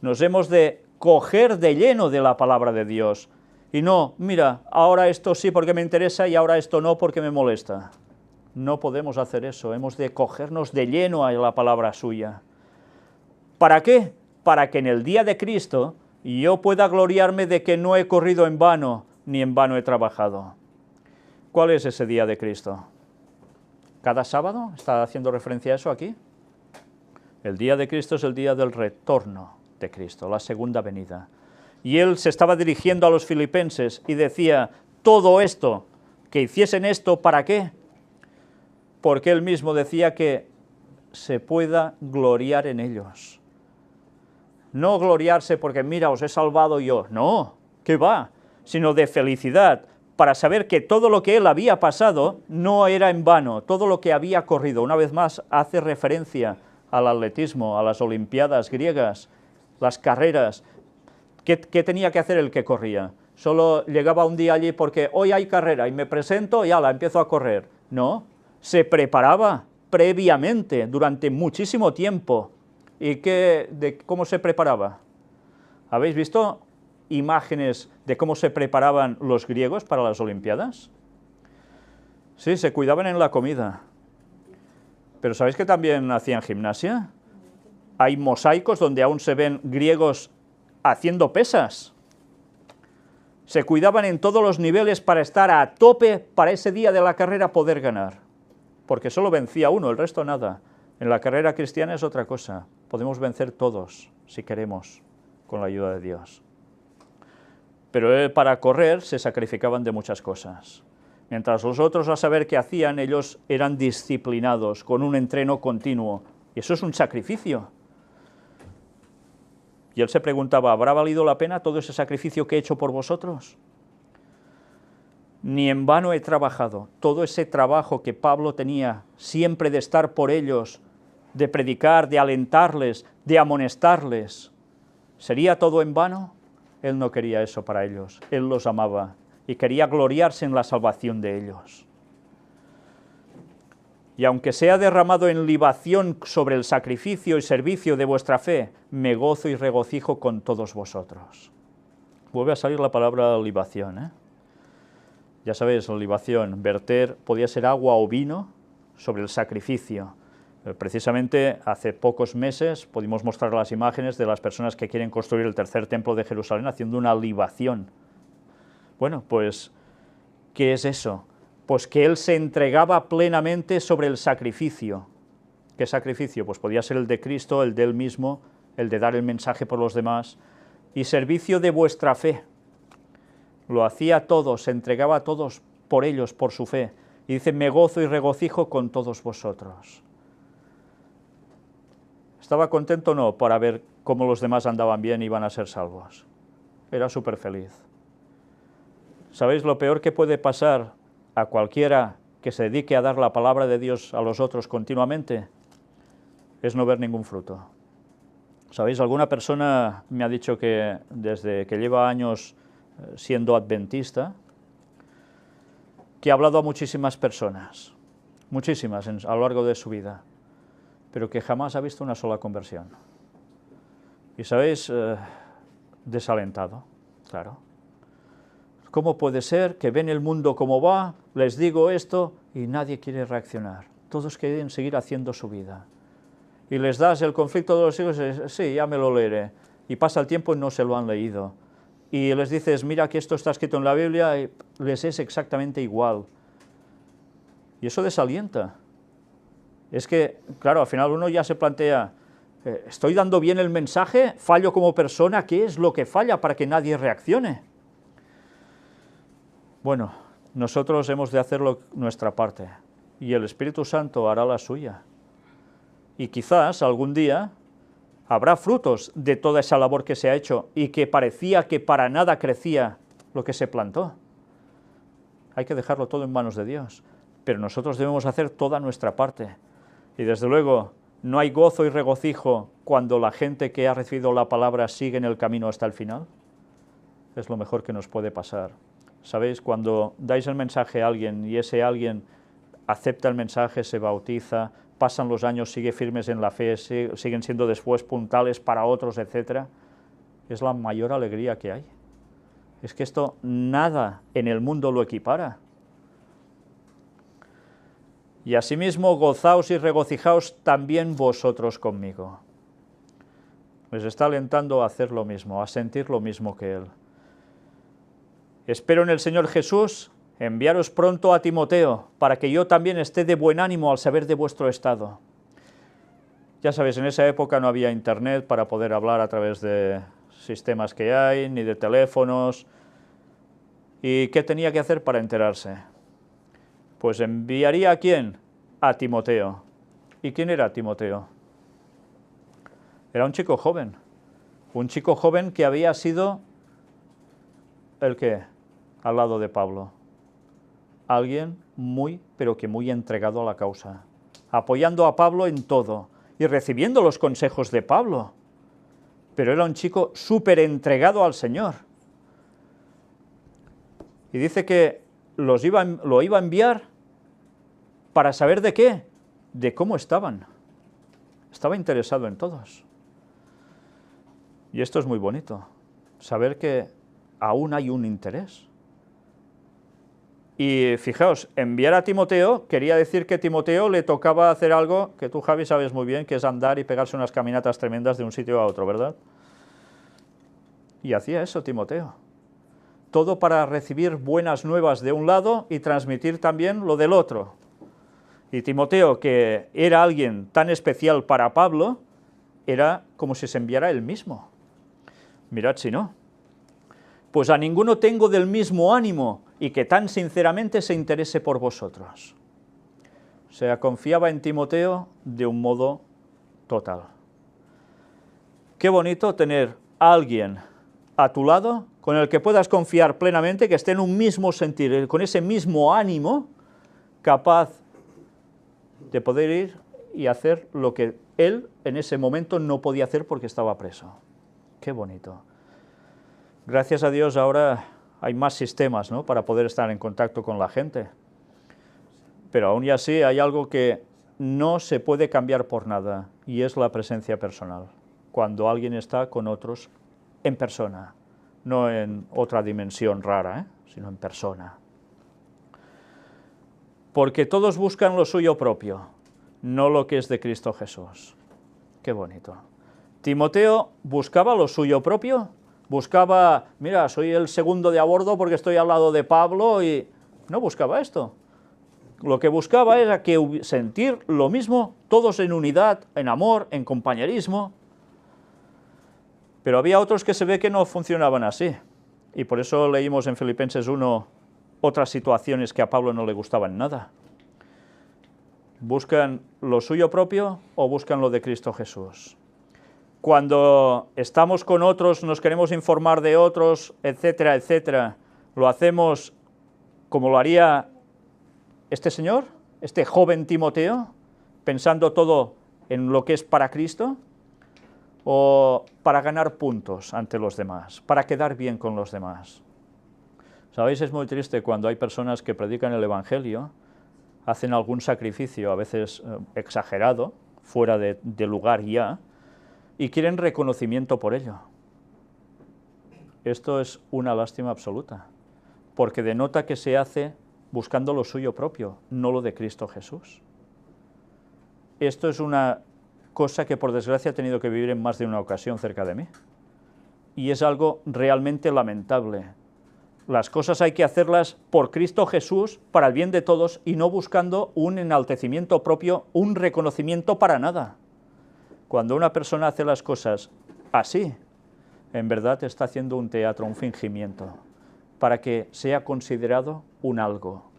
Nos hemos de coger de lleno de la palabra de Dios. Y no, mira, ahora esto sí porque me interesa y ahora esto no porque me molesta. No podemos hacer eso, hemos de cogernos de lleno a la palabra suya. ¿Para qué? Para que en el día de Cristo yo pueda gloriarme de que no he corrido en vano, ni en vano he trabajado. ¿Cuál es ese día de Cristo? ¿Cada sábado? ¿Está haciendo referencia a eso aquí? El día de Cristo es el día del retorno de Cristo, la segunda venida. Y él se estaba dirigiendo a los filipenses y decía, todo esto, que hiciesen esto, ¿para qué? Porque él mismo decía que se pueda gloriar en ellos. No gloriarse porque, mira, os he salvado yo, no, ¿qué va? Sino de felicidad, para saber que todo lo que él había pasado no era en vano, todo lo que había corrido. Una vez más hace referencia al atletismo, a las olimpiadas griegas, las carreras. ¿Qué tenía que hacer el que corría? Solo llegaba un día allí porque hoy hay carrera y me presento y ala, empiezo a correr. No, se preparaba previamente, durante muchísimo tiempo. ¿Y cómo se preparaba? ¿Habéis visto imágenes de cómo se preparaban los griegos para las olimpiadas? Sí, se cuidaban en la comida. Pero ¿sabéis que también hacían gimnasia? Hay mosaicos donde aún se ven griegos haciendo pesas. Se cuidaban en todos los niveles para estar a tope para ese día de la carrera poder ganar. Porque solo vencía uno, el resto nada. En la carrera cristiana es otra cosa. Podemos vencer todos, si queremos, con la ayuda de Dios. Pero para correr se sacrificaban de muchas cosas. Mientras los otros, a saber qué hacían, ellos eran disciplinados, con un entreno continuo. Y eso es un sacrificio. Y él se preguntaba, ¿habrá valido la pena todo ese sacrificio que he hecho por vosotros? Ni en vano he trabajado. Todo ese trabajo que Pablo tenía, siempre de estar por ellos, de predicar, de alentarles, de amonestarles, ¿sería todo en vano? Él no quería eso para ellos, él los amaba y quería gloriarse en la salvación de ellos. Y aunque sea derramado en libación sobre el sacrificio y servicio de vuestra fe, me gozo y regocijo con todos vosotros. Vuelve a salir la palabra libación, ¿eh? Ya sabéis, la libación, verter, podía ser agua o vino sobre el sacrificio. Precisamente hace pocos meses pudimos mostrar las imágenes de las personas que quieren construir el tercer templo de Jerusalén haciendo una libación. Bueno, pues, ¿qué es eso? Pues que él se entregaba plenamente sobre el sacrificio. ¿Qué sacrificio? Pues podía ser el de Cristo, el de él mismo, el de dar el mensaje por los demás, y servicio de vuestra fe. Lo hacía todo, se entregaba a todos por ellos, por su fe. Y dice, me gozo y regocijo con todos vosotros. ¿Estaba contento? No, para ver cómo los demás andaban bien y iban a ser salvos. Era súper feliz. ¿Sabéis lo peor que puede pasar a cualquiera que se dedique a dar la palabra de Dios a los otros continuamente? Es no ver ningún fruto. ¿Sabéis? Alguna persona me ha dicho que desde que lleva años siendo adventista, que ha hablado a muchísimas personas, muchísimas a lo largo de su vida, pero que jamás ha visto una sola conversión. Y ¿sabéis? Desalentado, claro. ¿Cómo puede ser que ven el mundo como va, les digo esto y nadie quiere reaccionar? Todos quieren seguir haciendo su vida. Y les das el conflicto de los hijos y dices, sí, ya me lo leeré. Y pasa el tiempo y no se lo han leído. Y les dices, mira que esto está escrito en la Biblia, y les es exactamente igual. Y eso desalienta. Es que, claro, al final uno ya se plantea, ¿estoy dando bien el mensaje? ¿Fallo como persona? ¿Qué es lo que falla para que nadie reaccione? Bueno, nosotros hemos de hacer nuestra parte, y el Espíritu Santo hará la suya. Y quizás algún día habrá frutos de toda esa labor que se ha hecho y que parecía que para nada crecía lo que se plantó. Hay que dejarlo todo en manos de Dios. pero nosotros debemos hacer toda nuestra parte. Y desde luego, ¿no hay gozo y regocijo cuando la gente que ha recibido la palabra sigue en el camino hasta el final? Es lo mejor que nos puede pasar. ¿Sabéis? Cuando dais el mensaje a alguien y ese alguien acepta el mensaje, se bautiza, pasan los años, sigue firmes en la fe, siguen siendo después puntales para otros, etc., es la mayor alegría que hay. Es que esto nada en el mundo lo equipara. Y asimismo gozaos y regocijaos también vosotros conmigo. Les está alentando a hacer lo mismo, a sentir lo mismo que él. Espero en el Señor Jesús enviaros pronto a Timoteo, para que yo también esté de buen ánimo al saber de vuestro estado. Ya sabéis, en esa época no había internet para poder hablar a través de sistemas que hay, ni de teléfonos. ¿Y qué tenía que hacer para enterarse? Pues enviaría ¿a quién? A Timoteo. ¿Y quién era Timoteo? Era un chico joven que había sido, ¿el qué? Al lado de Pablo. Alguien muy, pero que muy entregado a la causa, apoyando a Pablo en todo y recibiendo los consejos de Pablo. Pero era un chico súper entregado al Señor. Y dice que lo iba a enviar para saber de qué, de cómo estaban. Estaba interesado en todos. Y esto es muy bonito, saber que aún hay un interés. Y fijaos, enviar a Timoteo quería decir que a Timoteo le tocaba hacer algo que tú, Javi, sabes muy bien, que es andar y pegarse unas caminatas tremendas de un sitio a otro, ¿verdad? Y hacía eso Timoteo. Todo para recibir buenas nuevas de un lado y transmitir también lo del otro. Y Timoteo, que era alguien tan especial para Pablo, era como si se enviara él mismo. Mirad si no. Pues a ninguno tengo del mismo ánimo y que tan sinceramente se interese por vosotros. O sea, confiaba en Timoteo de un modo total. Qué bonito tener a alguien a tu lado con el que puedas confiar plenamente, que esté en un mismo sentir, con ese mismo ánimo, capaz de poder ir y hacer lo que él en ese momento no podía hacer porque estaba preso. Qué bonito. Gracias a Dios ahora hay más sistemas, ¿no?, para poder estar en contacto con la gente. Pero aún y así hay algo que no se puede cambiar por nada, y es la presencia personal. Cuando alguien está con otros en persona, no en otra dimensión rara, sino en persona. Porque todos buscan lo suyo propio, no lo que es de Cristo Jesús. Qué bonito. Timoteo buscaba lo suyo propio, buscaba, mira, soy el segundo de a bordo porque estoy al lado de Pablo, y no buscaba esto. Lo que buscaba era sentir lo mismo, todos en unidad, en amor, en compañerismo. Pero había otros que se ve que no funcionaban así, y por eso leímos en Filipenses 1 otras situaciones que a Pablo no le gustaban nada. ¿Buscan lo suyo propio o buscan lo de Cristo Jesús? Cuando estamos con otros, nos queremos informar de otros, etcétera, etcétera, ¿lo hacemos como lo haría este señor, este joven Timoteo, pensando todo en lo que es para Cristo? ¿O para ganar puntos ante los demás, para quedar bien con los demás? ¿Sabéis? Es muy triste cuando hay personas que predican el Evangelio, hacen algún sacrificio, a veces exagerado, fuera de lugar ya, y quieren reconocimiento por ello. Esto es una lástima absoluta, porque denota que se hace buscando lo suyo propio, no lo de Cristo Jesús. Esto es una cosa que por desgracia he tenido que vivir en más de una ocasión cerca de mí, y es algo realmente lamentable. Las cosas hay que hacerlas por Cristo Jesús, para el bien de todos, y no buscando un enaltecimiento propio, un reconocimiento para nada. Cuando una persona hace las cosas así, en verdad está haciendo un teatro, un fingimiento, para que sea considerado un algo.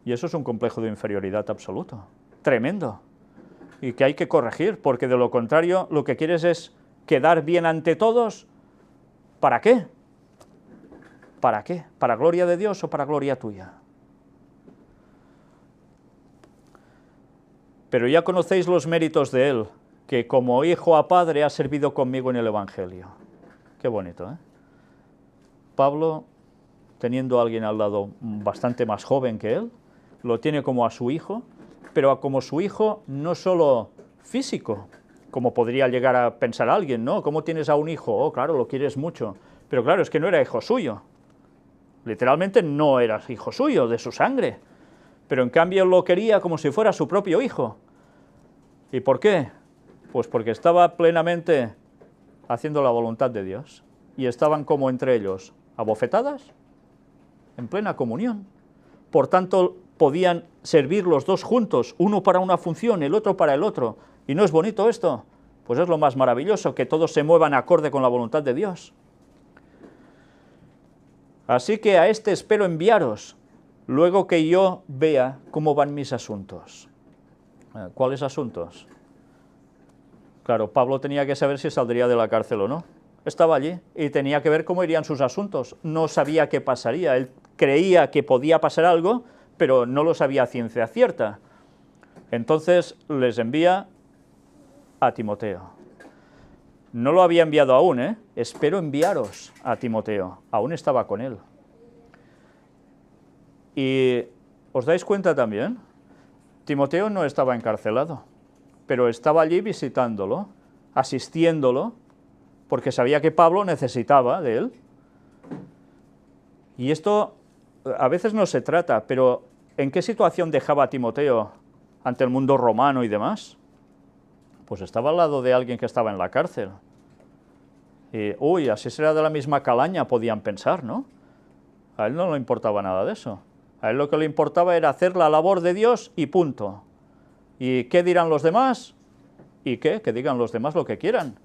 Y eso es un complejo de inferioridad absoluto, tremendo, y que hay que corregir, porque de lo contrario lo que quieres es quedar bien ante todos. ¿Para qué? ¿Para qué? ¿Para gloria de Dios o para gloria tuya? pero ya conocéis los méritos de él, que como hijo a padre ha servido conmigo en el Evangelio. Qué bonito, ¿eh? Pablo, teniendo a alguien al lado bastante más joven que él, lo tiene como a su hijo, pero como su hijo no solo físico, como podría llegar a pensar alguien, ¿no? ¿Cómo tienes a un hijo? Oh, claro, lo quieres mucho. Pero claro, es que no era hijo suyo. Literalmente no era hijo suyo, de su sangre. Pero en cambio lo quería como si fuera su propio hijo. ¿Y por qué? Pues porque estaba plenamente haciendo la voluntad de Dios. Y estaban como entre ellos, abofetadas, en plena comunión. Por tanto, podían servir los dos juntos, uno para una función, el otro para el otro. ¿Y no es bonito esto? Pues es lo más maravilloso, que todos se muevan acorde con la voluntad de Dios. Así que a este espero enviaros, luego que yo vea cómo van mis asuntos. ¿Cuáles asuntos? Claro, Pablo tenía que saber si saldría de la cárcel o no. Estaba allí y tenía que ver cómo irían sus asuntos. No sabía qué pasaría. Él creía que podía pasar algo, pero no lo sabía a ciencia cierta. Entonces les envía a Timoteo. No lo había enviado aún, ¿eh? Espero enviaros a Timoteo. Aún estaba con él. Y ¿os dais cuenta también? Timoteo no estaba encarcelado, pero estaba allí visitándolo, asistiéndolo, porque sabía que Pablo necesitaba de él. Y esto a veces no se trata, pero ¿en qué situación dejaba a Timoteo ante el mundo romano y demás? Pues estaba al lado de alguien que estaba en la cárcel. Y, uy, así será de la misma calaña, podían pensar, ¿no? A él no le importaba nada de eso. A él lo que le importaba era hacer la labor de Dios y punto. ¿Y qué dirán los demás? ¿Y qué? Que digan los demás lo que quieran.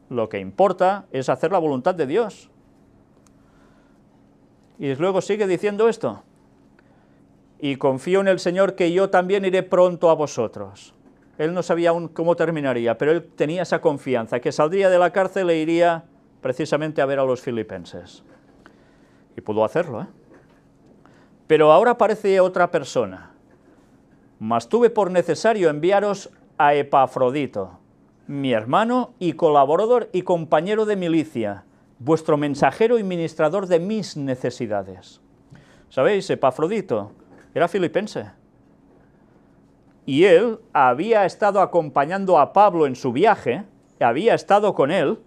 Lo que importa es hacer la voluntad de Dios. Y luego sigue diciendo esto. Y confío en el Señor que yo también iré pronto a vosotros. Él no sabía aún cómo terminaría, pero él tenía esa confianza, que saldría de la cárcel e iría precisamente a ver a los filipenses. Y pudo hacerlo, ¿eh? Pero ahora aparece otra persona. Mas tuve por necesario enviaros a Epafrodito, mi hermano y colaborador y compañero de milicia, vuestro mensajero y ministrador de mis necesidades. ¿Sabéis? Epafrodito era filipense. Y él había estado acompañando a Pablo en su viaje, había estado con él,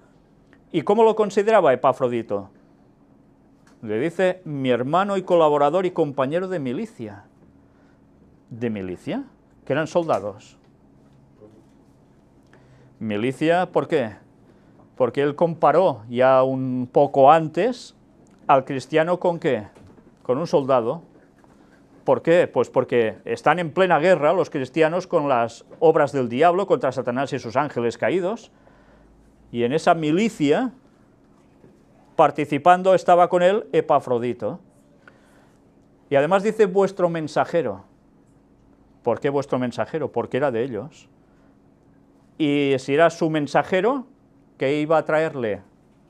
¿y cómo lo consideraba Epafrodito? Le dice, mi hermano y colaborador y compañero de milicia. ¿De milicia? Que eran soldados. Milicia, ¿por qué? Porque él comparó ya un poco antes al cristiano ¿con qué? Con un soldado. ¿Por qué? Pues porque están en plena guerra los cristianos con las obras del diablo contra Satanás y sus ángeles caídos, y en esa milicia, participando, estaba con él Epafrodito. Y además dice vuestro mensajero. ¿Por qué vuestro mensajero? Porque era de ellos. Y si era su mensajero, ¿qué iba a traerle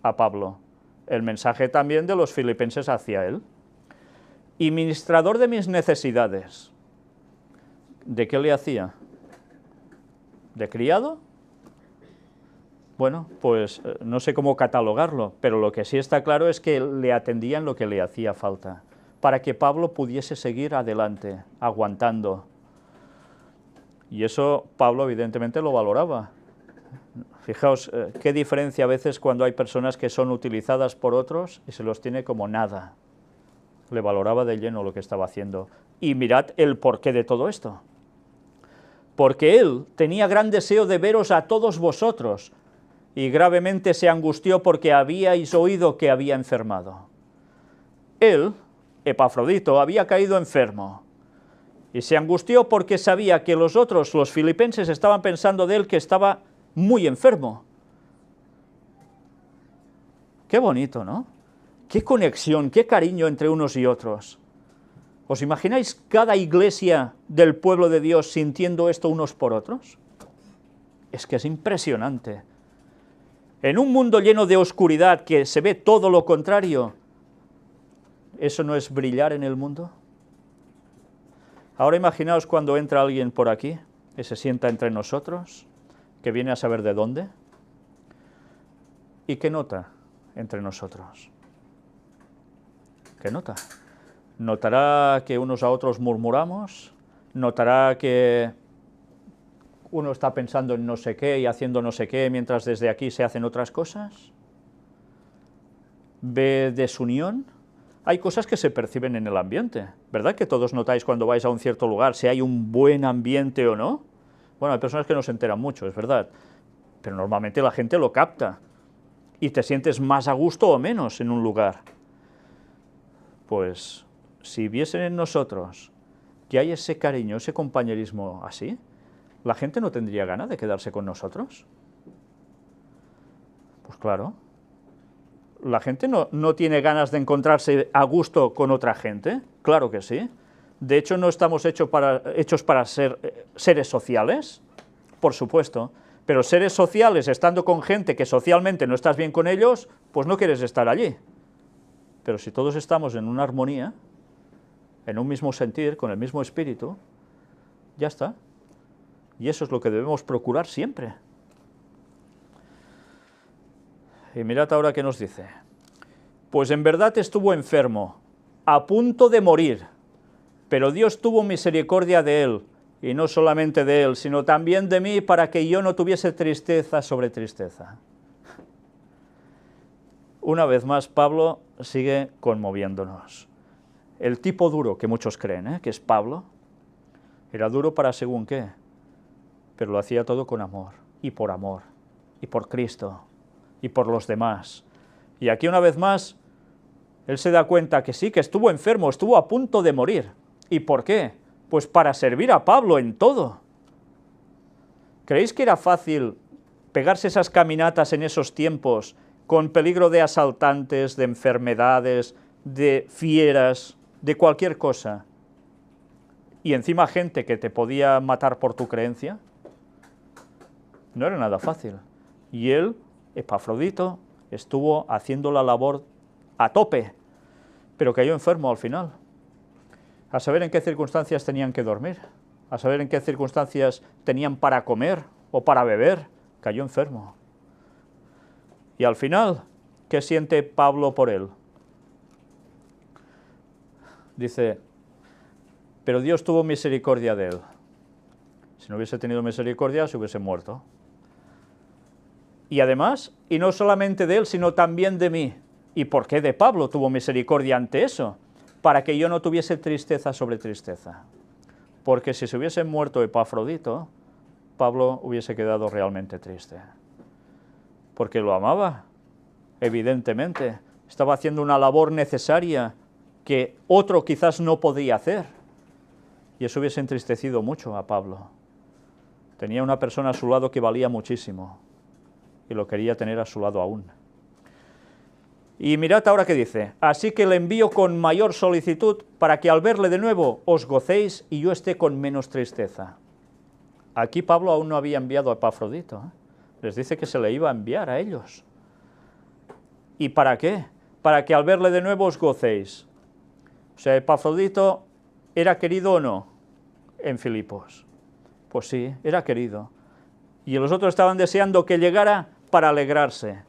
a Pablo? El mensaje también de los filipenses hacia él. Y ministrador de mis necesidades. ¿De qué le hacía? ¿De criado? Bueno, pues no sé cómo catalogarlo, pero lo que sí está claro es que le atendía en lo que le hacía falta, para que Pablo pudiese seguir adelante, aguantando. Y eso Pablo evidentemente lo valoraba. Fijaos qué diferencia a veces cuando hay personas que son utilizadas por otros y se los tiene como nada. Le valoraba de lleno lo que estaba haciendo. Y mirad el porqué de todo esto. Porque él tenía gran deseo de veros a todos vosotros, y gravemente se angustió porque habíais oído que había enfermado. Él, Epafrodito, había caído enfermo, y se angustió porque sabía que los otros, los filipenses, estaban pensando de él que estaba muy enfermo. Qué bonito, ¿no? Qué conexión, qué cariño entre unos y otros. ¿Os imagináis cada iglesia del pueblo de Dios sintiendo esto unos por otros? Es que es impresionante. En un mundo lleno de oscuridad que se ve todo lo contrario, ¿eso no es brillar en el mundo? Ahora imaginaos cuando entra alguien por aquí que se sienta entre nosotros, que viene a saber de dónde, y ¿qué nota entre nosotros? ¿Qué nota? ¿Notará que unos a otros murmuramos? ¿Notará que uno está pensando en no sé qué y haciendo no sé qué, mientras desde aquí se hacen otras cosas? ¿Ve desunión? Hay cosas que se perciben en el ambiente, ¿verdad? Que todos notáis cuando vais a un cierto lugar, si hay un buen ambiente o no. Bueno, hay personas que no se enteran mucho, es verdad, pero normalmente la gente lo capta, y te sientes más a gusto o menos en un lugar. Pues, si viesen en nosotros que hay ese cariño, ese compañerismo así, ¿la gente no tendría ganas de quedarse con nosotros? Pues claro. ¿La gente no tiene ganas de encontrarse a gusto con otra gente? Claro que sí. De hecho, no estamos hechos para ser seres sociales, por supuesto, pero seres sociales, estando con gente que socialmente no estás bien con ellos, pues no quieres estar allí. Pero si todos estamos en una armonía, en un mismo sentir, con el mismo espíritu, ya está. Y eso es lo que debemos procurar siempre. Y mirad ahora qué nos dice. Pues en verdad estuvo enfermo, a punto de morir, pero Dios tuvo misericordia de él, y no solamente de él, sino también de mí, para que yo no tuviese tristeza sobre tristeza. Una vez más, Pablo sigue conmoviéndonos. El tipo duro que muchos creen, que es Pablo, era duro para según qué, pero lo hacía todo con amor, y por Cristo, y por los demás. Y aquí una vez más, él se da cuenta que sí, que estuvo enfermo, estuvo a punto de morir. ¿Y por qué? Pues para servir a Pablo en todo. ¿Creéis que era fácil pegarse esas caminatas en esos tiempos, con peligro de asaltantes, de enfermedades, de fieras, de cualquier cosa, y encima gente que te podía matar por tu creencia? No era nada fácil. Y él, Epafrodito, estuvo haciendo la labor a tope, pero cayó enfermo al final. A saber en qué circunstancias tenían que dormir, a saber en qué circunstancias tenían para comer o para beber, cayó enfermo. Y al final, ¿qué siente Pablo por él? Dice, pero Dios tuvo misericordia de él. Si no hubiese tenido misericordia, se hubiese muerto. Y además, y no solamente de él, sino también de mí. ¿Y por qué de Pablo tuvo misericordia ante eso? Para que yo no tuviese tristeza sobre tristeza. Porque si se hubiese muerto Epafrodito, Pablo hubiese quedado realmente triste. Porque lo amaba, evidentemente. Estaba haciendo una labor necesaria que otro quizás no podía hacer. Y eso hubiese entristecido mucho a Pablo. Tenía una persona a su lado que valía muchísimo, y lo quería tener a su lado aún. Y mirad ahora qué dice, así que le envío con mayor solicitud, para que al verle de nuevo os gocéis y yo esté con menos tristeza. Aquí Pablo aún no había enviado a Epafrodito, les dice que se le iba a enviar a ellos. ¿Y para qué? Para que al verle de nuevo os gocéis. O sea, Epafrodito, ¿era querido o no en Filipos? Pues sí, era querido. Y los otros estaban deseando que llegara para alegrarse.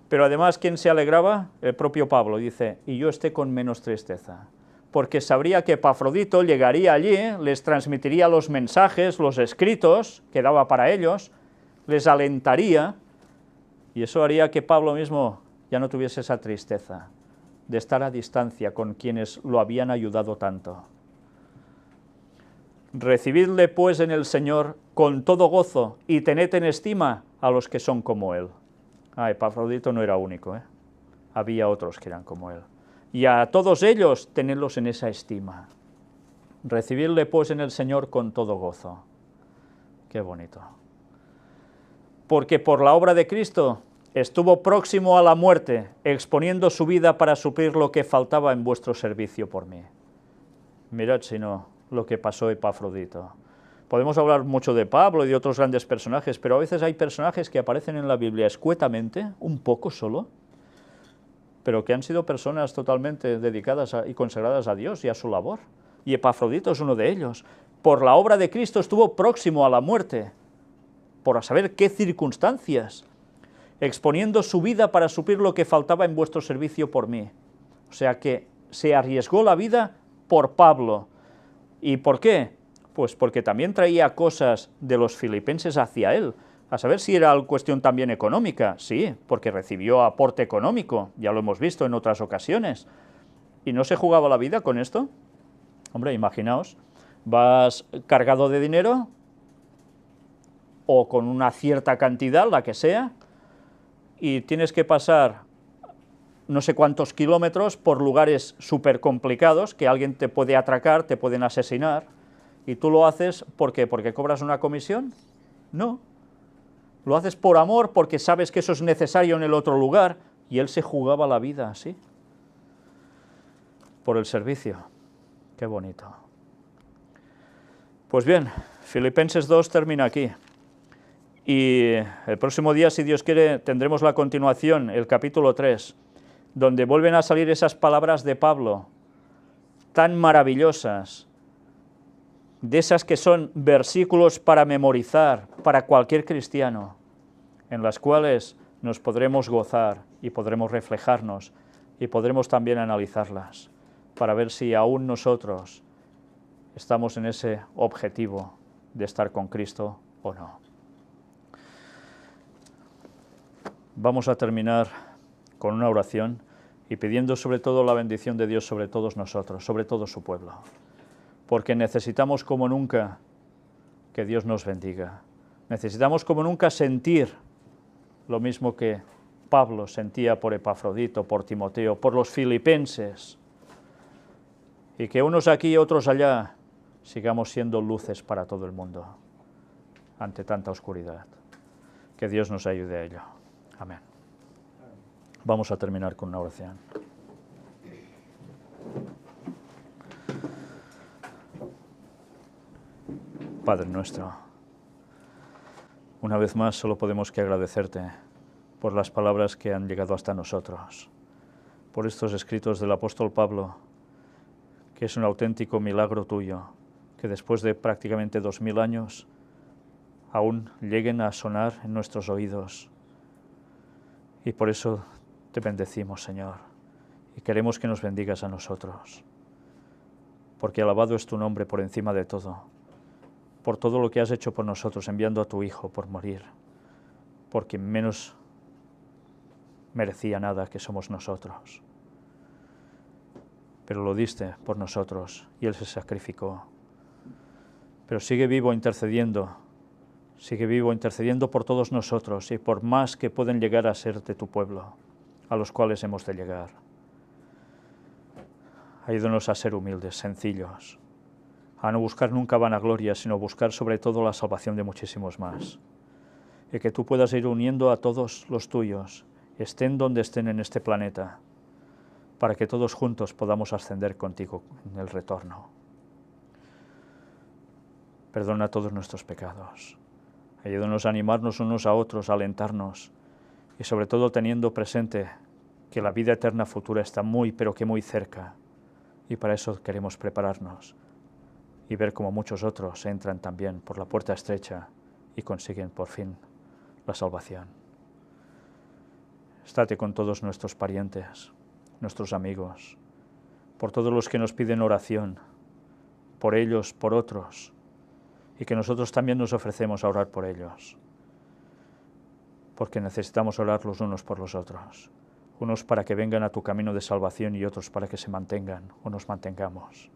Pero además, ¿quién se alegraba? El propio Pablo, dice, y yo esté con menos tristeza. Porque sabría que Epafrodito llegaría allí, les transmitiría los mensajes, los escritos que daba para ellos, les alentaría, y eso haría que Pablo mismo ya no tuviese esa tristeza de estar a distancia con quienes lo habían ayudado tanto. Recibidle pues en el Señor con todo gozo y tened en estima a los que son como él. Epafrodito no era único, había otros que eran como él. Y a todos ellos tenedlos en esa estima. Recibidle pues en el Señor con todo gozo. Qué bonito. Porque por la obra de Cristo estuvo próximo a la muerte, exponiendo su vida para suplir lo que faltaba en vuestro servicio por mí. Mirad si no lo que pasó Epafrodito. Podemos hablar mucho de Pablo y de otros grandes personajes, pero a veces hay personajes que aparecen en la Biblia escuetamente, un poco solo, pero que han sido personas totalmente dedicadas y consagradas a Dios y a su labor. Y Epafrodito es uno de ellos. por la obra de Cristo estuvo próximo a la muerte, por a saber qué circunstancias, exponiendo su vida para suplir lo que faltaba en vuestro servicio por mí. O sea que se arriesgó la vida por Pablo. ¿Y por qué? Pues porque también traía cosas de los filipenses hacia él, a saber si era cuestión también económica, sí, porque recibió aporte económico, ya lo hemos visto en otras ocasiones. ¿Y no se jugaba la vida con esto? Hombre, imaginaos, vas cargado de dinero, o con una cierta cantidad, la que sea, y tienes que pasar no sé cuántos kilómetros por lugares súper complicados, que alguien te puede atracar, te pueden asesinar, y tú lo haces, ¿por qué? ¿Porque cobras una comisión? No. Lo haces por amor, porque sabes que eso es necesario en el otro lugar, y él se jugaba la vida así, por el servicio. Qué bonito. Pues bien, Filipenses 2 termina aquí. Y el próximo día, si Dios quiere, tendremos la continuación, el capítulo 3, donde vuelven a salir esas palabras de Pablo, tan maravillosas, de esas que son versículos para memorizar para cualquier cristiano, en las cuales nos podremos gozar y podremos reflejarnos y podremos también analizarlas, para ver si aún nosotros estamos en ese objetivo de estar con Cristo o no. Vamos a terminar con una oración y pidiendo sobre todo la bendición de Dios sobre todos nosotros, sobre todo su pueblo, porque necesitamos como nunca que Dios nos bendiga. Necesitamos como nunca sentir lo mismo que Pablo sentía por Epafrodito, por Timoteo, por los filipenses, y que unos aquí y otros allá sigamos siendo luces para todo el mundo ante tanta oscuridad. Que Dios nos ayude a ello. Amén. Vamos a terminar con una oración. Padre nuestro, una vez más solo podemos que agradecerte por las palabras que han llegado hasta nosotros, por estos escritos del apóstol Pablo, que es un auténtico milagro tuyo, que después de prácticamente 2000 años aún lleguen a sonar en nuestros oídos. Y por eso te bendecimos, Señor, y queremos que nos bendigas a nosotros, porque alabado es tu nombre por encima de todo, por todo lo que has hecho por nosotros, enviando a tu Hijo por morir, porque menos merecía nada que somos nosotros. Pero lo diste por nosotros y Él se sacrificó. Pero sigue vivo intercediendo por todos nosotros y por más que pueden llegar a ser de tu pueblo, a los cuales hemos de llegar. Ayúdanos a ser humildes, sencillos, a no buscar nunca vanagloria, sino buscar sobre todo la salvación de muchísimos más. Y que tú puedas ir uniendo a todos los tuyos, estén donde estén en este planeta, para que todos juntos podamos ascender contigo en el retorno. Perdona todos nuestros pecados. Ayúdanos a animarnos unos a otros, a alentarnos, y sobre todo teniendo presente que la vida eterna futura está muy, pero que muy cerca, y para eso queremos prepararnos y ver cómo muchos otros entran también por la puerta estrecha y consiguen por fin la salvación. Estate con todos nuestros parientes, nuestros amigos, por todos los que nos piden oración, por ellos, por otros, y que nosotros también nos ofrecemos a orar por ellos, porque necesitamos orar los unos por los otros, unos para que vengan a tu camino de salvación y otros para que se mantengan o nos mantengamos.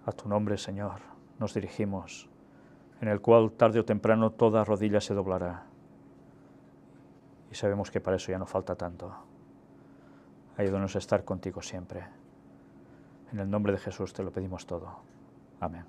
A tu nombre, Señor, nos dirigimos, en el cual tarde o temprano toda rodilla se doblará. Y sabemos que para eso ya no falta tanto. Ayúdanos a estar contigo siempre. En el nombre de Jesús te lo pedimos todo. Amén.